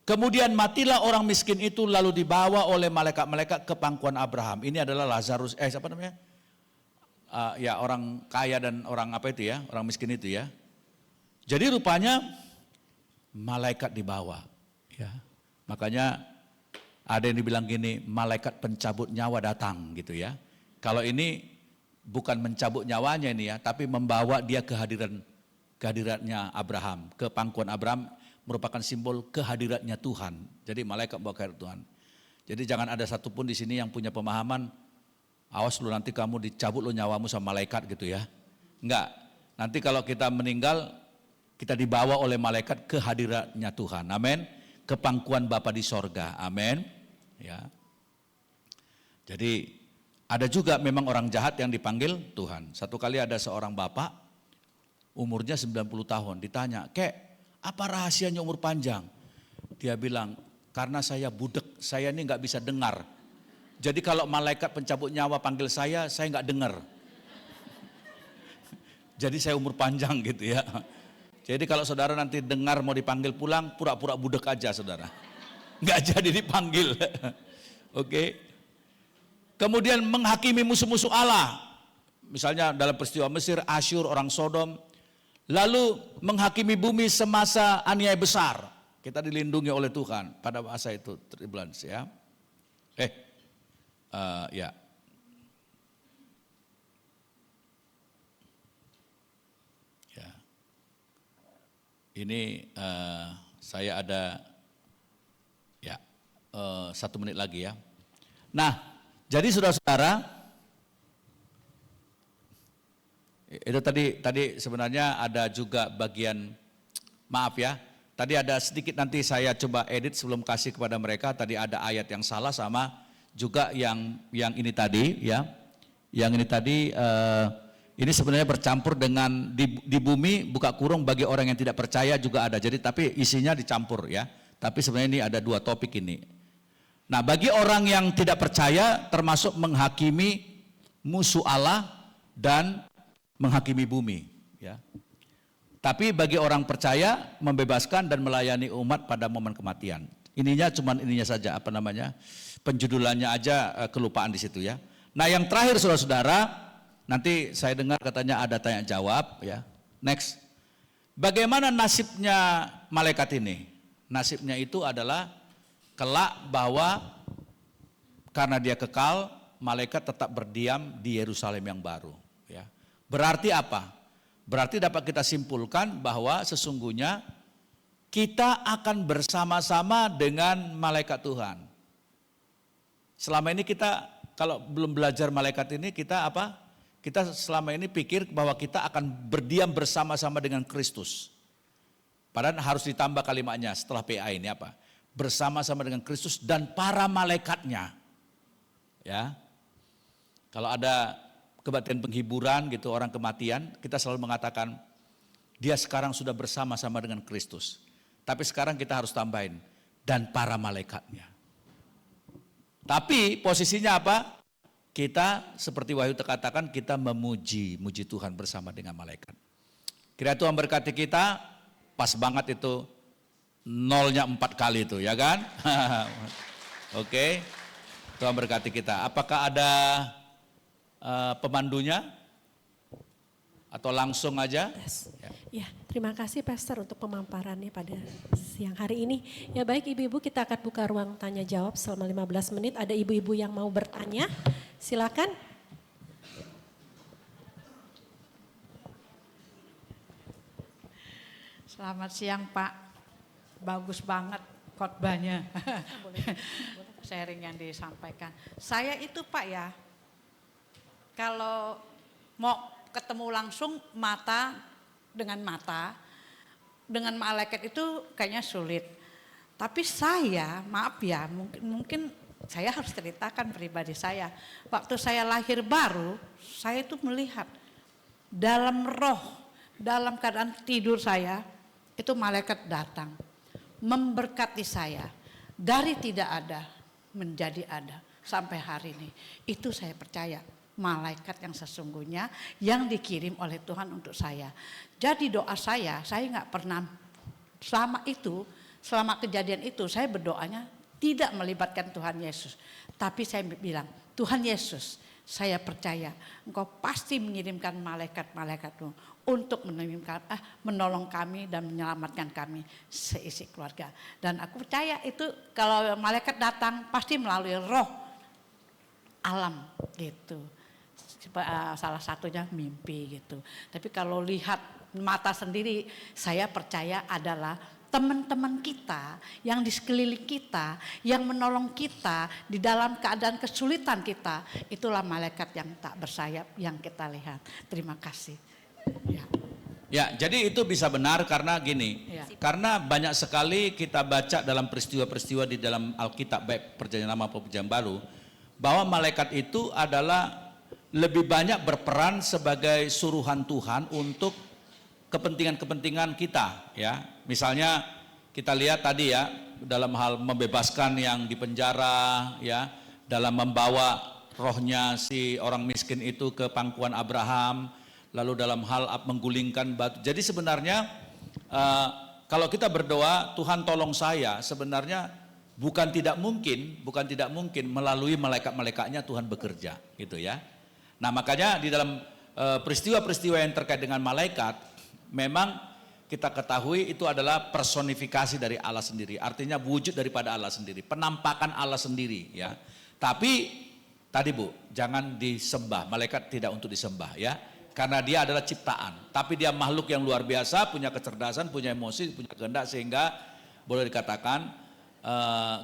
Kemudian matilah orang miskin itu lalu dibawa oleh malaikat-malaikat ke pangkuan Abraham. Ini adalah Lazarus, siapa namanya? Ya orang kaya dan orang apa itu ya, orang miskin itu ya. Jadi rupanya malaikat dibawa. Ya, makanya ada yang dibilang gini, malaikat pencabut nyawa datang gitu ya. Kalau ini bukan mencabut nyawanya ini ya, tapi membawa dia kehadiratnya Abraham, ke pangkuan Abraham merupakan simbol kehadiratnya Tuhan. Jadi malaikat bawa kehadirat Tuhan. Jadi jangan ada satupun di sini yang punya pemahaman, awas lu nanti kamu dicabut lu nyawamu sama malaikat gitu ya. Enggak. Nanti kalau kita meninggal, kita dibawa oleh malaikat kehadiratnya Tuhan. Amin. Ke pangkuan Bapa di sorga, amin. Ya. Jadi ada juga memang orang jahat yang dipanggil Tuhan. Satu kali ada seorang bapak, umurnya 90 tahun, ditanya, "Kek, apa rahasianya umur panjang?" Dia bilang, "Karena saya budek, saya ini nggak bisa dengar. Jadi kalau malaikat pencabut nyawa panggil saya nggak dengar. Jadi saya umur panjang gitu ya." Jadi kalau saudara nanti dengar mau dipanggil pulang, pura-pura budek aja saudara. Nggak jadi dipanggil. Oke. Kemudian menghakimi musuh-musuh Allah. Misalnya dalam peristiwa Mesir, Asyur, orang Sodom. Lalu menghakimi bumi semasa aniaya besar. Kita dilindungi oleh Tuhan pada masa itu, turbulence ya. Ya. Ini saya ada ya 1 menit lagi ya. Nah, jadi saudara-saudara, itu tadi sebenarnya ada juga bagian, maaf ya, tadi ada sedikit nanti saya coba edit sebelum kasih kepada mereka. Tadi ada ayat yang salah sama juga yang ini tadi ya, yang ini tadi. Ini sebenarnya bercampur dengan di bumi buka kurung bagi orang yang tidak percaya juga ada. Jadi tapi isinya dicampur ya. Tapi sebenarnya ini ada 2 topik ini. Nah, bagi orang yang tidak percaya termasuk menghakimi musuh Allah dan menghakimi bumi ya. Tapi bagi orang percaya membebaskan dan melayani umat pada momen kematian. Ininya cuman ininya saja penjudulannya aja kelupaan di situ ya. Nah, yang terakhir saudara-saudara, nanti saya dengar katanya ada tanya jawab ya. Next. Bagaimana nasibnya malaikat ini? Nasibnya itu adalah kelak bahwa karena dia kekal, malaikat tetap berdiam di Yerusalem yang baru ya. Berarti apa? Berarti dapat kita simpulkan bahwa sesungguhnya kita akan bersama-sama dengan malaikat Tuhan. Selama ini kita kalau belum belajar malaikat ini kita apa? Kita selama ini pikir bahwa kita akan berdiam bersama-sama dengan Kristus. Padahal harus ditambah kalimatnya setelah PA ini apa? Bersama-sama dengan Kristus dan para malaikatnya. Ya. Kalau ada kebaktian penghiburan gitu orang kematian, kita selalu mengatakan dia sekarang sudah bersama-sama dengan Kristus. Tapi sekarang kita harus tambahin dan para malaikatnya. Tapi posisinya apa? Kita seperti Wahyu katakan kita memuji Tuhan bersama dengan malaikat. Kira Tuhan berkati kita, pas banget itu nolnya 4 kali itu ya kan. Oke, Tuhan berkati kita. Apakah ada pemandunya? Atau langsung aja? Ya, terima kasih Pastor untuk pemaparannya pada siang hari ini. Ya baik ibu-ibu, kita akan buka ruang tanya jawab selama 15 menit. Ada ibu-ibu yang mau bertanya, silakan. Selamat siang Pak, bagus banget khotbahnya. sharing yang disampaikan. Saya itu Pak ya, kalau mau ketemu langsung mata dengan malaikat itu kayaknya sulit. Tapi saya, maaf ya, mungkin saya harus ceritakan pribadi saya. Waktu saya lahir baru, saya itu melihat dalam roh, dalam keadaan tidur saya, itu malaikat datang memberkati saya dari tidak ada menjadi ada sampai hari ini. Itu saya percaya malaikat yang sesungguhnya yang dikirim oleh Tuhan untuk saya. Jadi doa saya nggak pernah selama kejadian itu saya berdoanya tidak melibatkan Tuhan Yesus. Tapi saya bilang, Tuhan Yesus, saya percaya Engkau pasti mengirimkan malaikat-malaikatmu untuk menolong kami dan menyelamatkan kami seisi keluarga. Dan aku percaya itu kalau malaikat datang pasti melalui roh alam gitu. Salah satunya mimpi gitu. Tapi kalau lihat mata sendiri, saya percaya adalah teman-teman kita yang di sekeliling kita, yang menolong kita di dalam keadaan kesulitan kita, itulah malaikat yang tak bersayap yang kita lihat. Terima kasih. Ya, jadi itu bisa benar karena gini, karena banyak sekali kita baca dalam peristiwa-peristiwa di dalam Alkitab, baik Perjanjian Lama maupun Perjanjian Baru, bahwa malaikat itu adalah lebih banyak berperan sebagai suruhan Tuhan untuk kepentingan-kepentingan kita, ya. Misalnya kita lihat tadi ya, dalam hal membebaskan yang di penjara, ya, dalam membawa rohnya si orang miskin itu ke pangkuan Abraham, lalu dalam hal menggulingkan batu. Jadi sebenarnya kalau kita berdoa, Tuhan tolong saya, sebenarnya bukan tidak mungkin melalui malaikat-malaikatnya Tuhan bekerja, gitu ya. Nah makanya di dalam peristiwa-peristiwa yang terkait dengan malaikat, memang kita ketahui itu adalah personifikasi dari Allah sendiri, artinya wujud daripada Allah sendiri, penampakan Allah sendiri ya. Tapi tadi Bu, jangan disembah, malaikat tidak untuk disembah ya, karena dia adalah ciptaan, tapi dia makhluk yang luar biasa, punya kecerdasan, punya emosi, punya kehendak, sehingga boleh dikatakan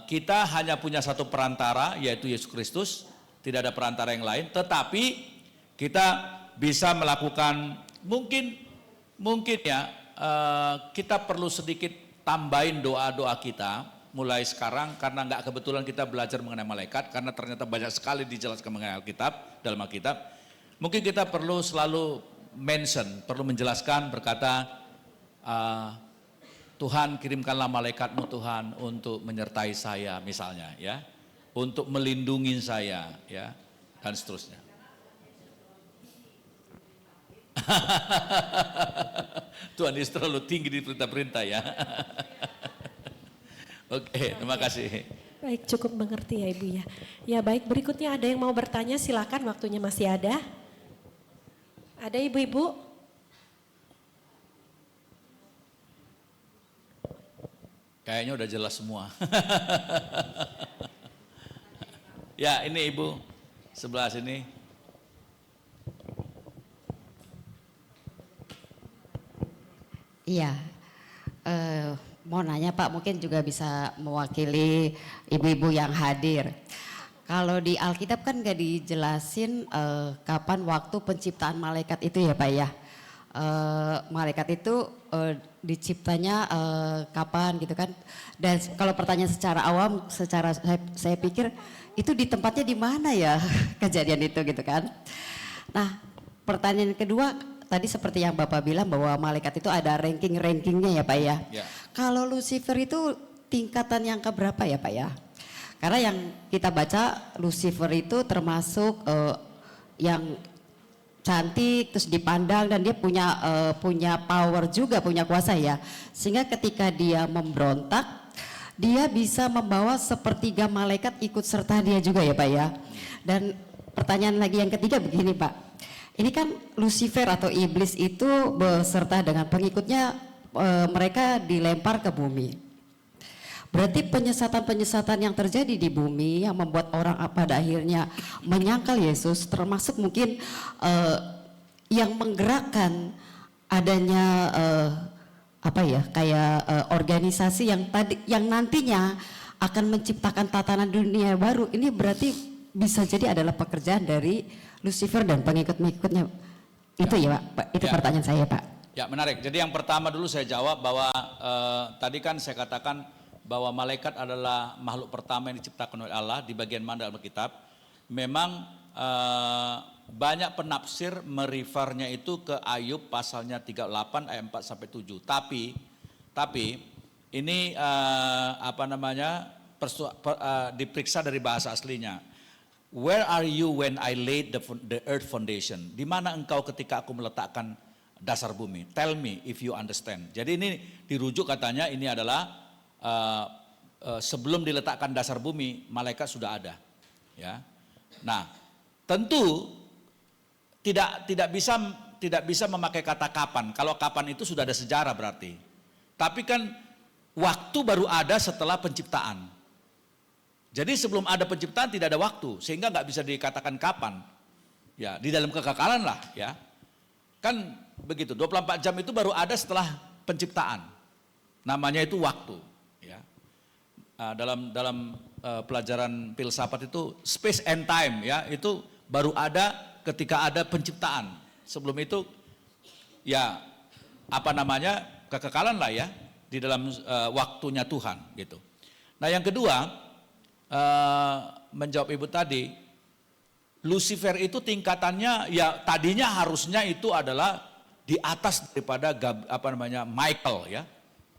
kita hanya punya satu perantara, yaitu Yesus Kristus, tidak ada perantara yang lain, tetapi kita bisa melakukan mungkin ya kita perlu sedikit tambahin doa-doa kita mulai sekarang, karena nggak kebetulan kita belajar mengenai malaikat, karena ternyata banyak sekali dijelaskan mengenai Alkitab, dalam Alkitab. Mungkin kita perlu selalu perlu menjelaskan, berkata Tuhan kirimkanlah malaikatmu Tuhan untuk menyertai saya misalnya ya, untuk melindungi saya ya, dan seterusnya. Tuhan Yesus terlalu tinggi di perintah-perintah ya. Oke, terima kasih. Baik, cukup mengerti ya Ibu ya. Ya baik, berikutnya ada yang mau bertanya, silakan, waktunya masih ada. Ada ibu-ibu? Kayaknya udah jelas semua. Ya ini ibu sebelah sini. Iya, mau nanya Pak, mungkin juga bisa mewakili ibu-ibu yang hadir. Kalau di Alkitab kan gak dijelasin kapan waktu penciptaan malaikat itu ya Pak ya. Malaikat itu diciptanya kapan gitu kan. Dan kalau pertanyaan secara awam, saya pikir itu di tempatnya di mana ya kejadian itu gitu kan. Nah pertanyaan kedua, tadi seperti yang Bapak bilang bahwa malaikat itu ada ranking-rankingnya ya Pak ya. Kalau Lucifer itu tingkatan yang keberapa ya Pak ya? Karena yang kita baca Lucifer itu termasuk yang cantik, terus dipandang, dan dia punya power juga, punya kuasa ya. Sehingga ketika dia memberontak, dia bisa membawa sepertiga malaikat ikut serta dia juga ya Pak ya. Dan pertanyaan lagi yang ketiga begini Pak. Ini kan Lucifer atau iblis itu beserta dengan pengikutnya, mereka dilempar ke bumi. Berarti penyesatan-penyesatan yang terjadi di bumi yang membuat orang pada akhirnya menyangkal Yesus, termasuk mungkin yang menggerakkan adanya organisasi yang nantinya akan menciptakan tatanan dunia baru. Ini berarti bisa jadi adalah pekerjaan dari Lucifer dan pengikut-pengikutnya. Itu ya Pak, itu pertanyaan saya Pak. Ya menarik, jadi yang pertama dulu saya jawab bahwa tadi kan saya katakan bahwa malaikat adalah makhluk pertama yang diciptakan oleh Allah di bagian mana dalam Alkitab. Memang banyak penafsir merefernya itu ke Ayub pasalnya 38 ayat 4 sampai 7. Tapi ini diperiksa dari bahasa aslinya. Where are you when I laid the earth foundation? Di mana engkau ketika aku meletakkan dasar bumi? Tell me if you understand. Jadi ini dirujuk katanya ini adalah sebelum diletakkan dasar bumi, malaikat sudah ada. Ya. Nah, tentu tidak bisa memakai kata kapan. Kalau kapan itu sudah ada sejarah berarti. Tapi kan waktu baru ada setelah penciptaan. Jadi sebelum ada penciptaan tidak ada waktu, sehingga nggak bisa dikatakan kapan. Ya, di dalam kekekalan lah ya. Kan begitu, 24 jam itu baru ada setelah penciptaan. Namanya itu waktu, ya. Dalam pelajaran filsafat itu space and time ya, itu baru ada ketika ada penciptaan. Sebelum itu ya kekekalan lah ya di dalam waktunya Tuhan gitu. Nah, yang kedua, menjawab Ibu tadi, Lucifer itu tingkatannya ya tadinya harusnya itu adalah di atas daripada Michael ya.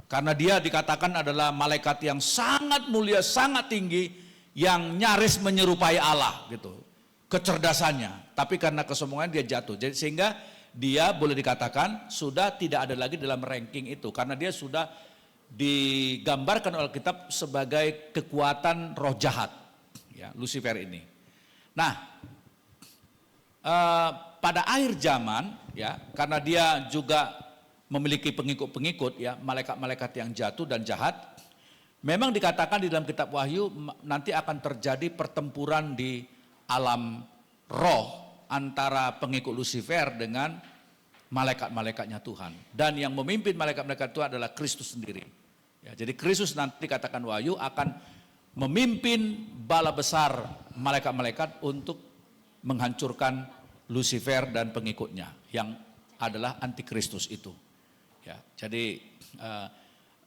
Karena dia dikatakan adalah malaikat yang sangat mulia, sangat tinggi, yang nyaris menyerupai Allah gitu. Kecerdasannya, tapi karena kesombongan dia jatuh. Jadi sehingga dia boleh dikatakan sudah tidak ada lagi dalam ranking itu, karena dia sudah digambarkan oleh Alkitab sebagai kekuatan roh jahat, ya, Lucifer ini. Nah, pada akhir zaman, ya, karena dia juga memiliki pengikut-pengikut, ya, malaikat-malaikat yang jatuh dan jahat, memang dikatakan di dalam kitab Wahyu nanti akan terjadi pertempuran di alam roh antara pengikut Lucifer dengan malaikat-malaikatnya Tuhan. Dan yang memimpin malaikat-malaikat itu adalah Kristus sendiri. Ya, jadi Kristus nanti dikatakan Wahyu akan memimpin bala besar malaikat-malaikat untuk menghancurkan Lucifer dan pengikutnya yang adalah antikristus itu. Ya, jadi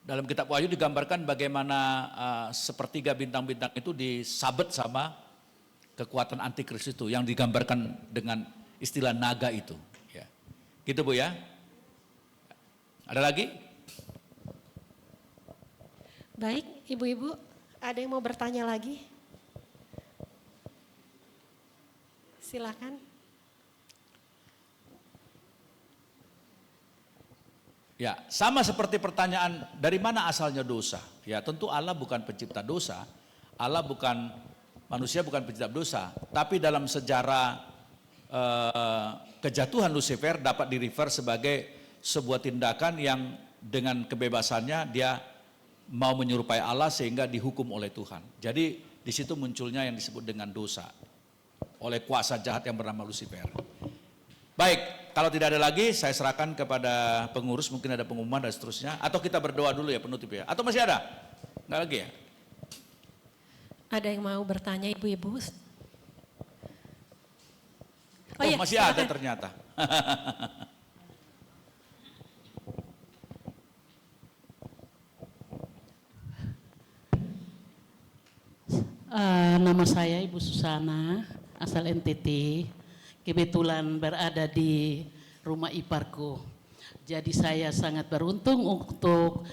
dalam kitab Wahyu digambarkan bagaimana sepertiga bintang-bintang itu disabet sama kekuatan antikristus itu yang digambarkan dengan istilah naga itu. Ya. Gitu Bu ya. Ada lagi? Baik, ibu-ibu, ada yang mau bertanya lagi? Silakan. Ya, sama seperti pertanyaan dari mana asalnya dosa. Ya, tentu Allah bukan pencipta dosa. Allah bukan manusia, bukan pencipta dosa. Tapi dalam sejarah kejatuhan Lucifer dapat direfer sebagai sebuah tindakan yang dengan kebebasannya dia mau menyerupai Allah sehingga dihukum oleh Tuhan. Jadi di situ munculnya yang disebut dengan dosa oleh kuasa jahat yang bernama Lucifer. Baik, kalau tidak ada lagi saya serahkan kepada pengurus, mungkin ada pengumuman dan seterusnya. Atau kita berdoa dulu ya penutup ya. Atau masih ada? Enggak lagi ya? Ada yang mau bertanya ibu-ibu? Oh iya, masih silakan. ada ternyata. Nama saya Ibu Susana, asal NTT. Kebetulan berada di rumah iparku. Jadi saya sangat beruntung untuk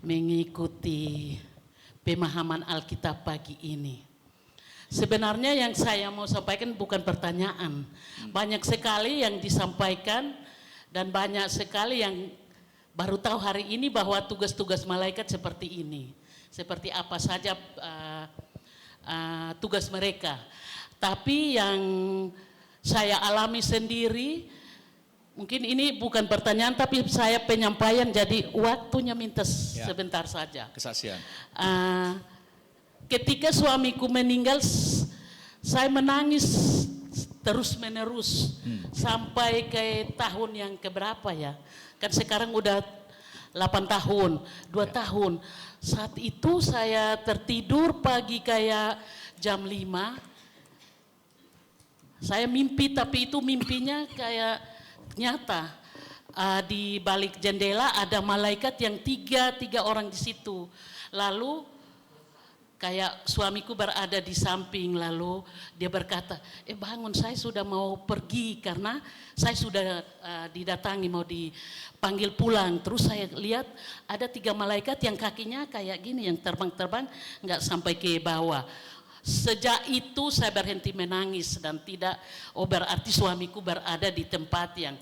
mengikuti pemahaman Alkitab pagi ini. Sebenarnya yang saya mau sampaikan bukan pertanyaan. Banyak sekali yang disampaikan dan banyak sekali yang baru tahu hari ini bahwa tugas-tugas malaikat seperti ini. Seperti apa saja tugas mereka. Tapi yang saya alami sendiri, mungkin ini bukan pertanyaan tapi saya penyampaian, jadi waktunya minta sebentar saja. Kesaksian. Ketika suamiku meninggal, saya menangis terus menerus sampai ke tahun yang keberapa ya. Kan sekarang udah 8 tahun, 2 tahun. Saat itu saya tertidur pagi kayak jam 5. Saya mimpi, tapi itu mimpinya kayak nyata. Di balik jendela ada malaikat yang tiga orang di situ. Lalu kayak suamiku berada di samping, lalu dia berkata, bangun, saya sudah mau pergi karena saya sudah didatangi, mau dipanggil pulang. Terus saya lihat ada 3 malaikat yang kakinya kayak gini, yang terbang-terbang nggak sampai ke bawah. Sejak itu saya berhenti menangis dan tidak, berarti suamiku berada di tempat yang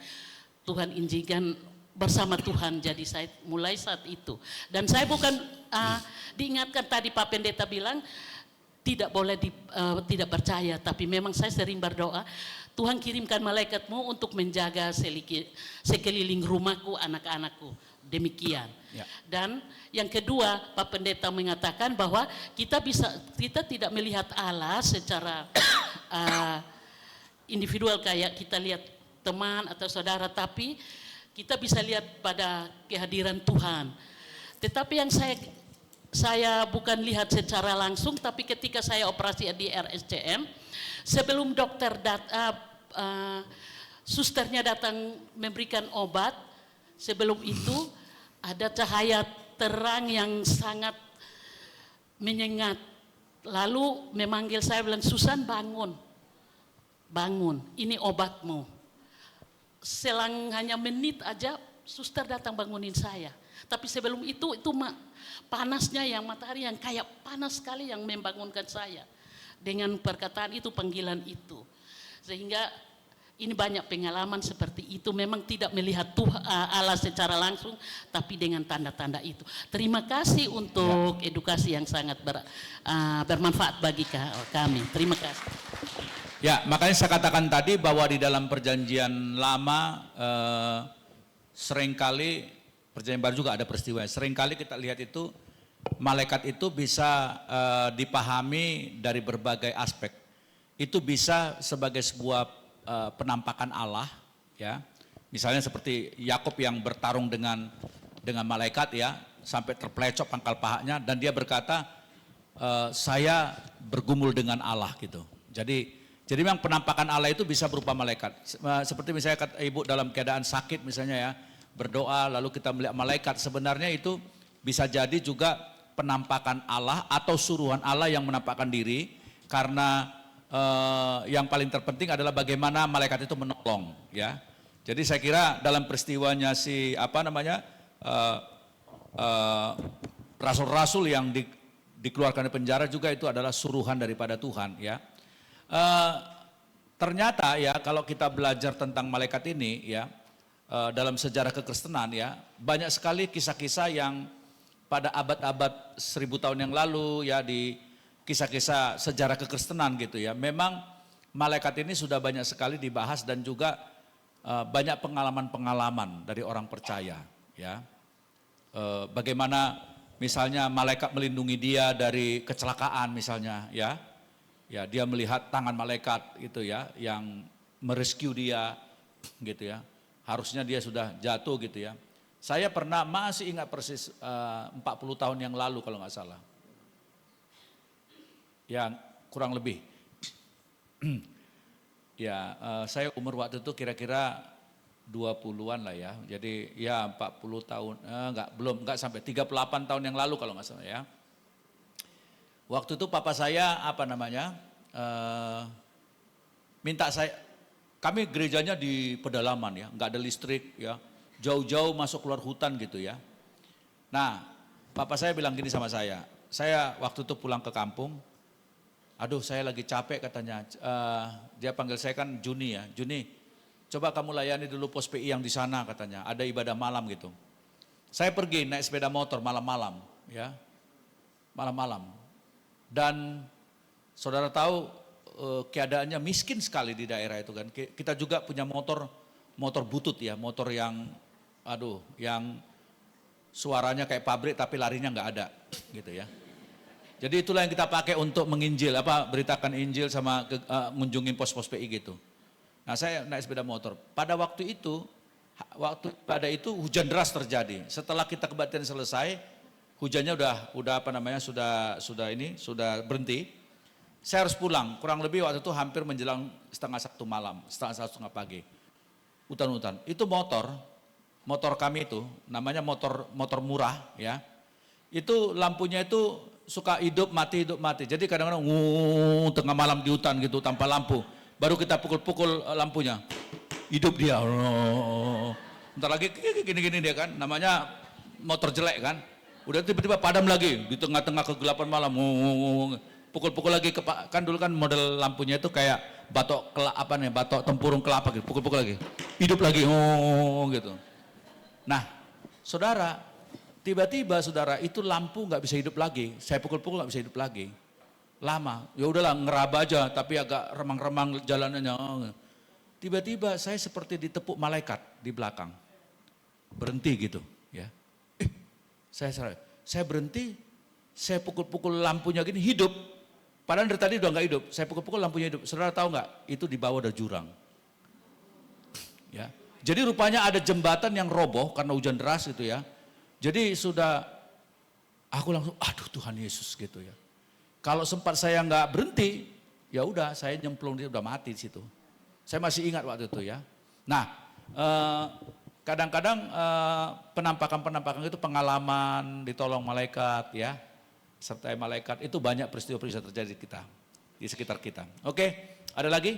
Tuhan izinkan bersama Tuhan. Jadi saya mulai saat itu, dan saya bukan diingatkan tadi Pak Pendeta bilang tidak boleh tidak percaya, tapi memang saya sering berdoa, Tuhan kirimkan malaikatmu untuk menjaga sekeliling rumahku, anak-anakku, demikian. Ya. Dan yang kedua, Pak Pendeta mengatakan bahwa kita tidak melihat Allah secara individual kayak kita lihat teman atau saudara, tapi kita bisa lihat pada kehadiran Tuhan. Tetapi yang saya bukan lihat secara langsung, tapi ketika saya operasi di RSCM, sebelum susternya datang memberikan obat, sebelum itu ada cahaya terang yang sangat menyengat. Lalu memanggil saya, bilang, Susan, bangun, ini obatmu. Selang hanya menit aja suster datang bangunin saya. Tapi sebelum itu panasnya yang matahari yang kayak panas sekali yang membangunkan saya. Dengan perkataan itu, panggilan itu. Sehingga ini banyak pengalaman seperti itu. Memang tidak melihat Tuhan Allah secara langsung, tapi dengan tanda-tanda itu. Terima kasih untuk edukasi yang sangat bermanfaat bagi kami. Terima kasih. Ya, makanya saya katakan tadi bahwa di dalam perjanjian lama seringkali, perjanjian baru juga ada peristiwa, seringkali kita lihat itu malaikat itu bisa dipahami dari berbagai aspek. Itu bisa sebagai sebuah penampakan Allah, ya. Misalnya seperti Yakub yang bertarung dengan malaikat, ya, sampai terpelecok pangkal pahanya, dan dia berkata, saya bergumul dengan Allah gitu. Jadi memang penampakan Allah itu bisa berupa malaikat. Seperti misalnya kata ibu dalam keadaan sakit misalnya, ya, berdoa lalu kita melihat malaikat, sebenarnya itu bisa jadi juga penampakan Allah atau suruhan Allah yang menampakkan diri, karena yang paling terpenting adalah bagaimana malaikat itu menolong, ya. Jadi saya kira dalam peristiwanya rasul-rasul yang dikeluarkan dari penjara juga itu adalah suruhan daripada Tuhan, ya. Ternyata, ya, kalau kita belajar tentang malaikat ini, ya, dalam sejarah kekristenan, ya, banyak sekali kisah-kisah yang pada abad-abad 1000 tahun yang lalu, ya, di kisah-kisah sejarah kekristenan gitu, ya, memang malaikat ini sudah banyak sekali dibahas dan juga banyak pengalaman-pengalaman dari orang percaya, ya. Bagaimana misalnya malaikat melindungi dia dari kecelakaan misalnya, ya. Ya, dia melihat tangan malaikat itu, ya, yang merescue dia gitu, ya. Harusnya dia sudah jatuh gitu, ya. Saya masih ingat persis 40 tahun yang lalu kalau nggak salah. Ya, kurang lebih. Ya, saya umur waktu itu kira-kira 20-an lah, ya. Jadi ya 40 tahun, enggak sampai 38 tahun yang lalu kalau nggak salah, ya. Waktu itu papa saya minta saya, kami gerejanya di pedalaman, ya, nggak ada listrik, ya, jauh-jauh masuk keluar hutan gitu, ya. Nah, papa saya bilang gini sama saya waktu itu pulang ke kampung, aduh saya lagi capek katanya, dia panggil saya kan Juni, ya, Juni, coba kamu layani dulu pos PI yang di sana katanya, ada ibadah malam gitu. Saya pergi naik sepeda motor malam-malam, ya, malam-malam. Dan saudara tahu keadaannya miskin sekali di daerah itu kan. Kita juga punya motor butut, ya, motor yang yang suaranya kayak pabrik tapi larinya nggak ada gitu, ya. Jadi itulah yang kita pakai untuk menginjil, beritakan Injil sama ngunjungin pos-pos PI gitu. Nah, saya naik sepeda motor. Pada waktu itu waktu pada itu hujan deras terjadi. Setelah kita kebaktian selesai, hujannya sudah berhenti. Saya harus pulang, kurang lebih waktu itu hampir menjelang 1:30 malam, 1:30 pagi. Hutan-hutan. Itu motor kami itu namanya motor murah ya. Itu lampunya itu suka hidup mati. Jadi kadang-kadang tengah malam di hutan gitu tanpa lampu. Baru kita pukul lampunya. Hidup dia. Bentar lagi gini dia kan, namanya motor jelek kan. Udah tiba-tiba padam lagi di tengah-tengah kegelapan malam. Pukul-pukul lagi kan dulu kan model lampunya itu kayak batok tempurung kelapa gitu. Pukul-pukul lagi. Hidup lagi gitu. Nah, saudara, tiba-tiba saudara itu lampu nggak bisa hidup lagi. Saya pukul-pukul nggak bisa hidup lagi. Lama. Ya udahlah ngeraba aja tapi agak remang-remang jalanannya. Tiba-tiba saya seperti ditepuk malaikat di belakang. Berhenti gitu ya. Saya berhenti, saya pukul-pukul lampunya gini hidup. Padahal dari tadi udah nggak hidup. Saya pukul-pukul lampunya hidup. Saudara tahu nggak? Itu di bawah ada jurang. Ya. Jadi rupanya ada jembatan yang roboh karena hujan deras gitu ya. Jadi aku langsung aduh Tuhan Yesus gitu ya. Kalau sempat saya nggak berhenti, ya udah saya nyemplung dia udah mati di situ. Saya masih ingat waktu itu ya. Nah, kadang-kadang penampakan itu pengalaman ditolong malaikat ya. Sertai malaikat itu banyak peristiwa-peristiwa terjadi di sekitar kita. Oke, ada lagi?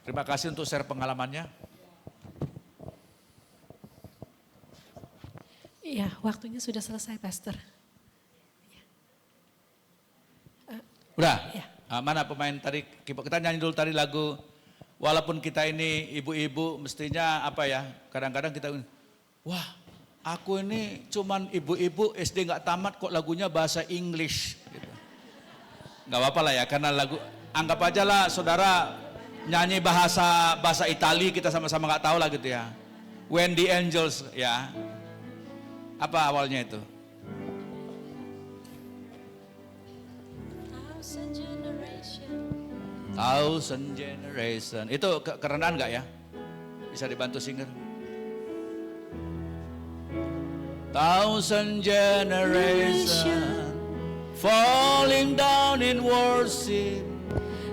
Terima kasih untuk share pengalamannya. Iya, waktunya sudah selesai, Pastor. Udah? Ya. Mana pemain tadi? Kita nyanyi dulu tadi lagu. Walaupun kita ini ibu-ibu mestinya kadang-kadang kita, wah aku ini cuman ibu-ibu SD nggak tamat kok lagunya bahasa English. Gitu. Nggak apa-apa lah ya, karena anggap aja lah saudara nyanyi bahasa Itali kita sama-sama nggak tahu lah gitu ya. When the Angels ya. Apa awalnya itu? Thousand generation. Itu kerendahan nggak ya? Bisa dibantu singer? Thousand generation falling down in worship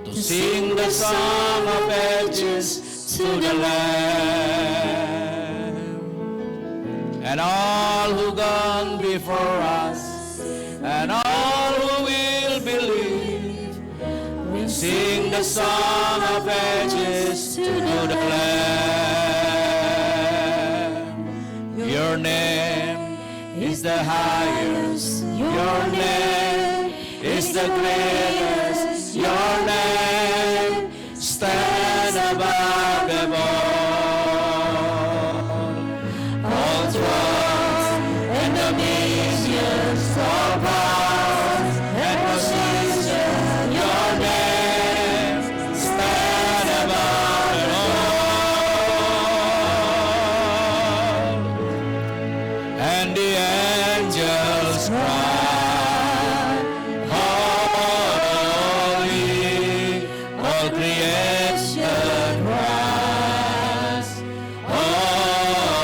to sing the song of ages to the Lamb. And all who gone before us and all who will believe sing the song of ages to the Lamb. Your name is the highest. Your name is the greatest. Your name stands above them all. All thrones and dominions, all powers and positions. Your name stands above them all. And the angels cry, holy, all creation cries, holy,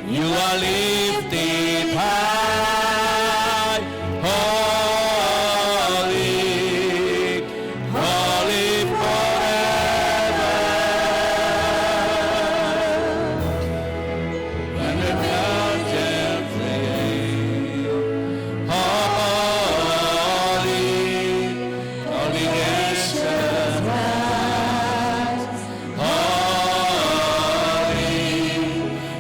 you are lifted high, holy, holy forever. And the angels sing, holy, holy creation cries, holy,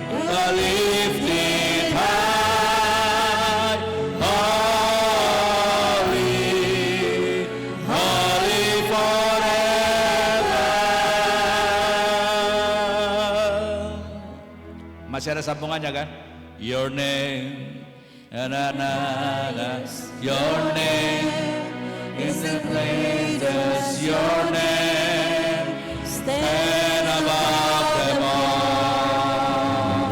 you are lifted high, holy, holy forever. Masih ada sambungannya kan? Your name, na na na, your name is the greatest. Your name stand above them all.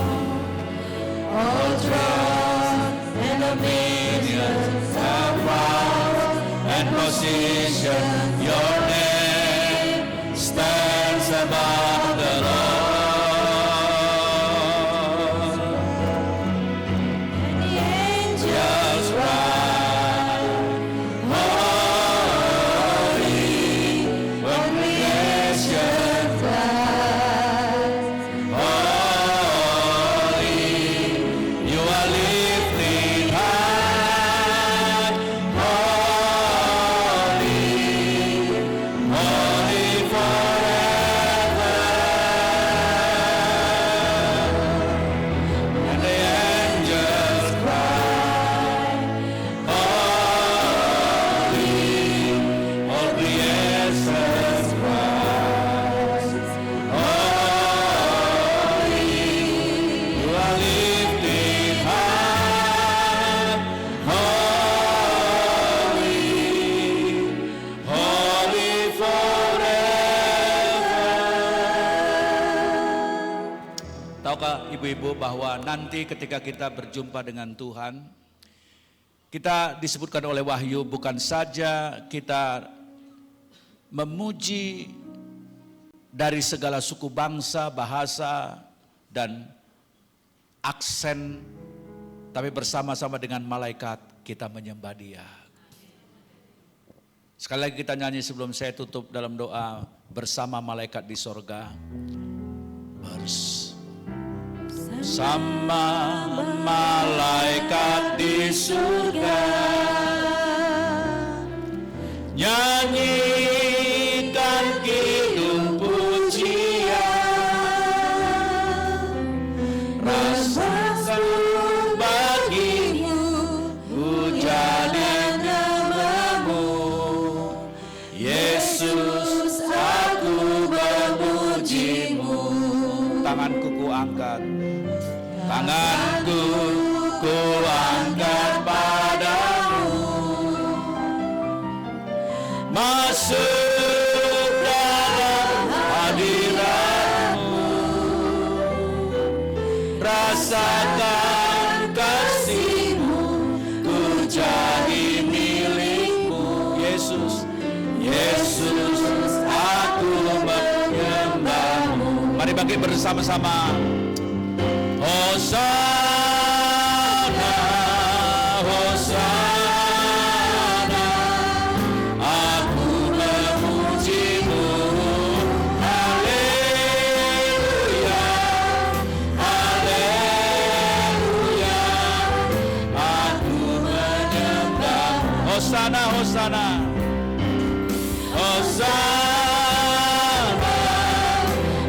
All thrones and dominions and powers and position. Your name stands above Tahukah ibu-ibu bahwa nanti ketika kita berjumpa dengan Tuhan, kita disebutkan oleh Wahyu bukan saja kita memuji dari segala suku bangsa, bahasa, dan aksen, tapi bersama-sama dengan malaikat kita menyembah Dia. Sekali lagi kita nyanyi sebelum saya tutup dalam doa bersama malaikat di sorga. Bersama malaikat di surga, nyanyikan kidung pujian, rasakan bagimu puja dan namamu, Yesus aku memujimu. Tanganku kuangkat, tanganku kuangkat padamu, masuk dalam hadiratmu, rasakan kasihmu, ku jadi milikmu, Yesus, Yesus, aku menyembahmu. Mari bangkit bersama-sama. Hosana, Hosana, aku memujimu. Haleluya, haleluya, aku menyembahmu. Hosana, Hosana, Hosana,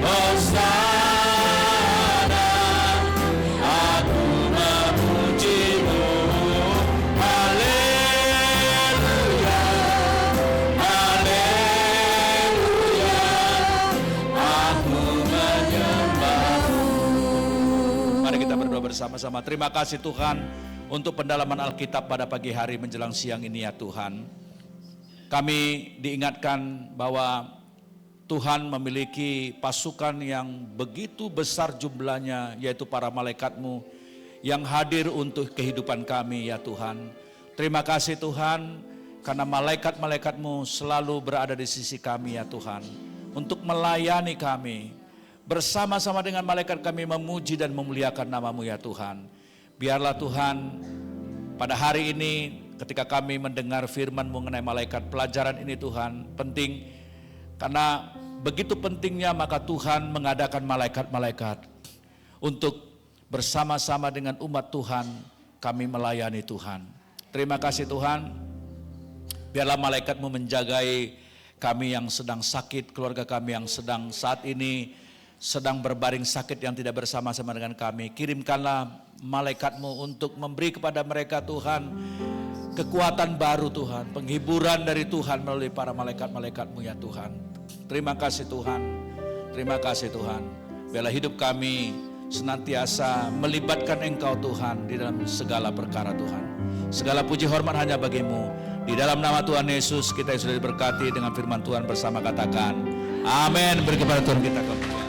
Hosana. Bersama-sama. Terima kasih Tuhan untuk pendalaman Alkitab pada pagi hari menjelang siang ini ya Tuhan. Kami diingatkan bahwa Tuhan memiliki pasukan yang begitu besar jumlahnya, yaitu para malaikat-Mu yang hadir untuk kehidupan kami ya Tuhan. Terima kasih Tuhan karena malaikat-malaikat-Mu selalu berada di sisi kami ya Tuhan untuk melayani kami. Bersama-sama dengan malaikat kami memuji dan memuliakan nama-Mu ya Tuhan. Biarlah Tuhan pada hari ini ketika kami mendengar firman mengenai malaikat, pelajaran ini Tuhan penting. Karena begitu pentingnya maka Tuhan mengadakan malaikat-malaikat untuk bersama-sama dengan umat Tuhan kami melayani Tuhan. Terima kasih Tuhan. Biarlah malaikat-Mu menjagai kami yang sedang sakit, keluarga kami yang sedang saat ini sedang berbaring sakit yang tidak bersama-sama dengan kami. Kirimkanlah malaikat-Mu untuk memberi kepada mereka Tuhan kekuatan baru Tuhan, penghiburan dari Tuhan melalui para malaikat-malaikat-Mu ya Tuhan. Terima kasih Tuhan, terima kasih Tuhan. Biarlah hidup kami senantiasa melibatkan Engkau Tuhan di dalam segala perkara Tuhan. Segala puji hormat hanya bagi-Mu. Di dalam nama Tuhan Yesus kita yang sudah diberkati dengan firman Tuhan bersama katakan amin. Beri kepada Tuhan kita kemuliaan.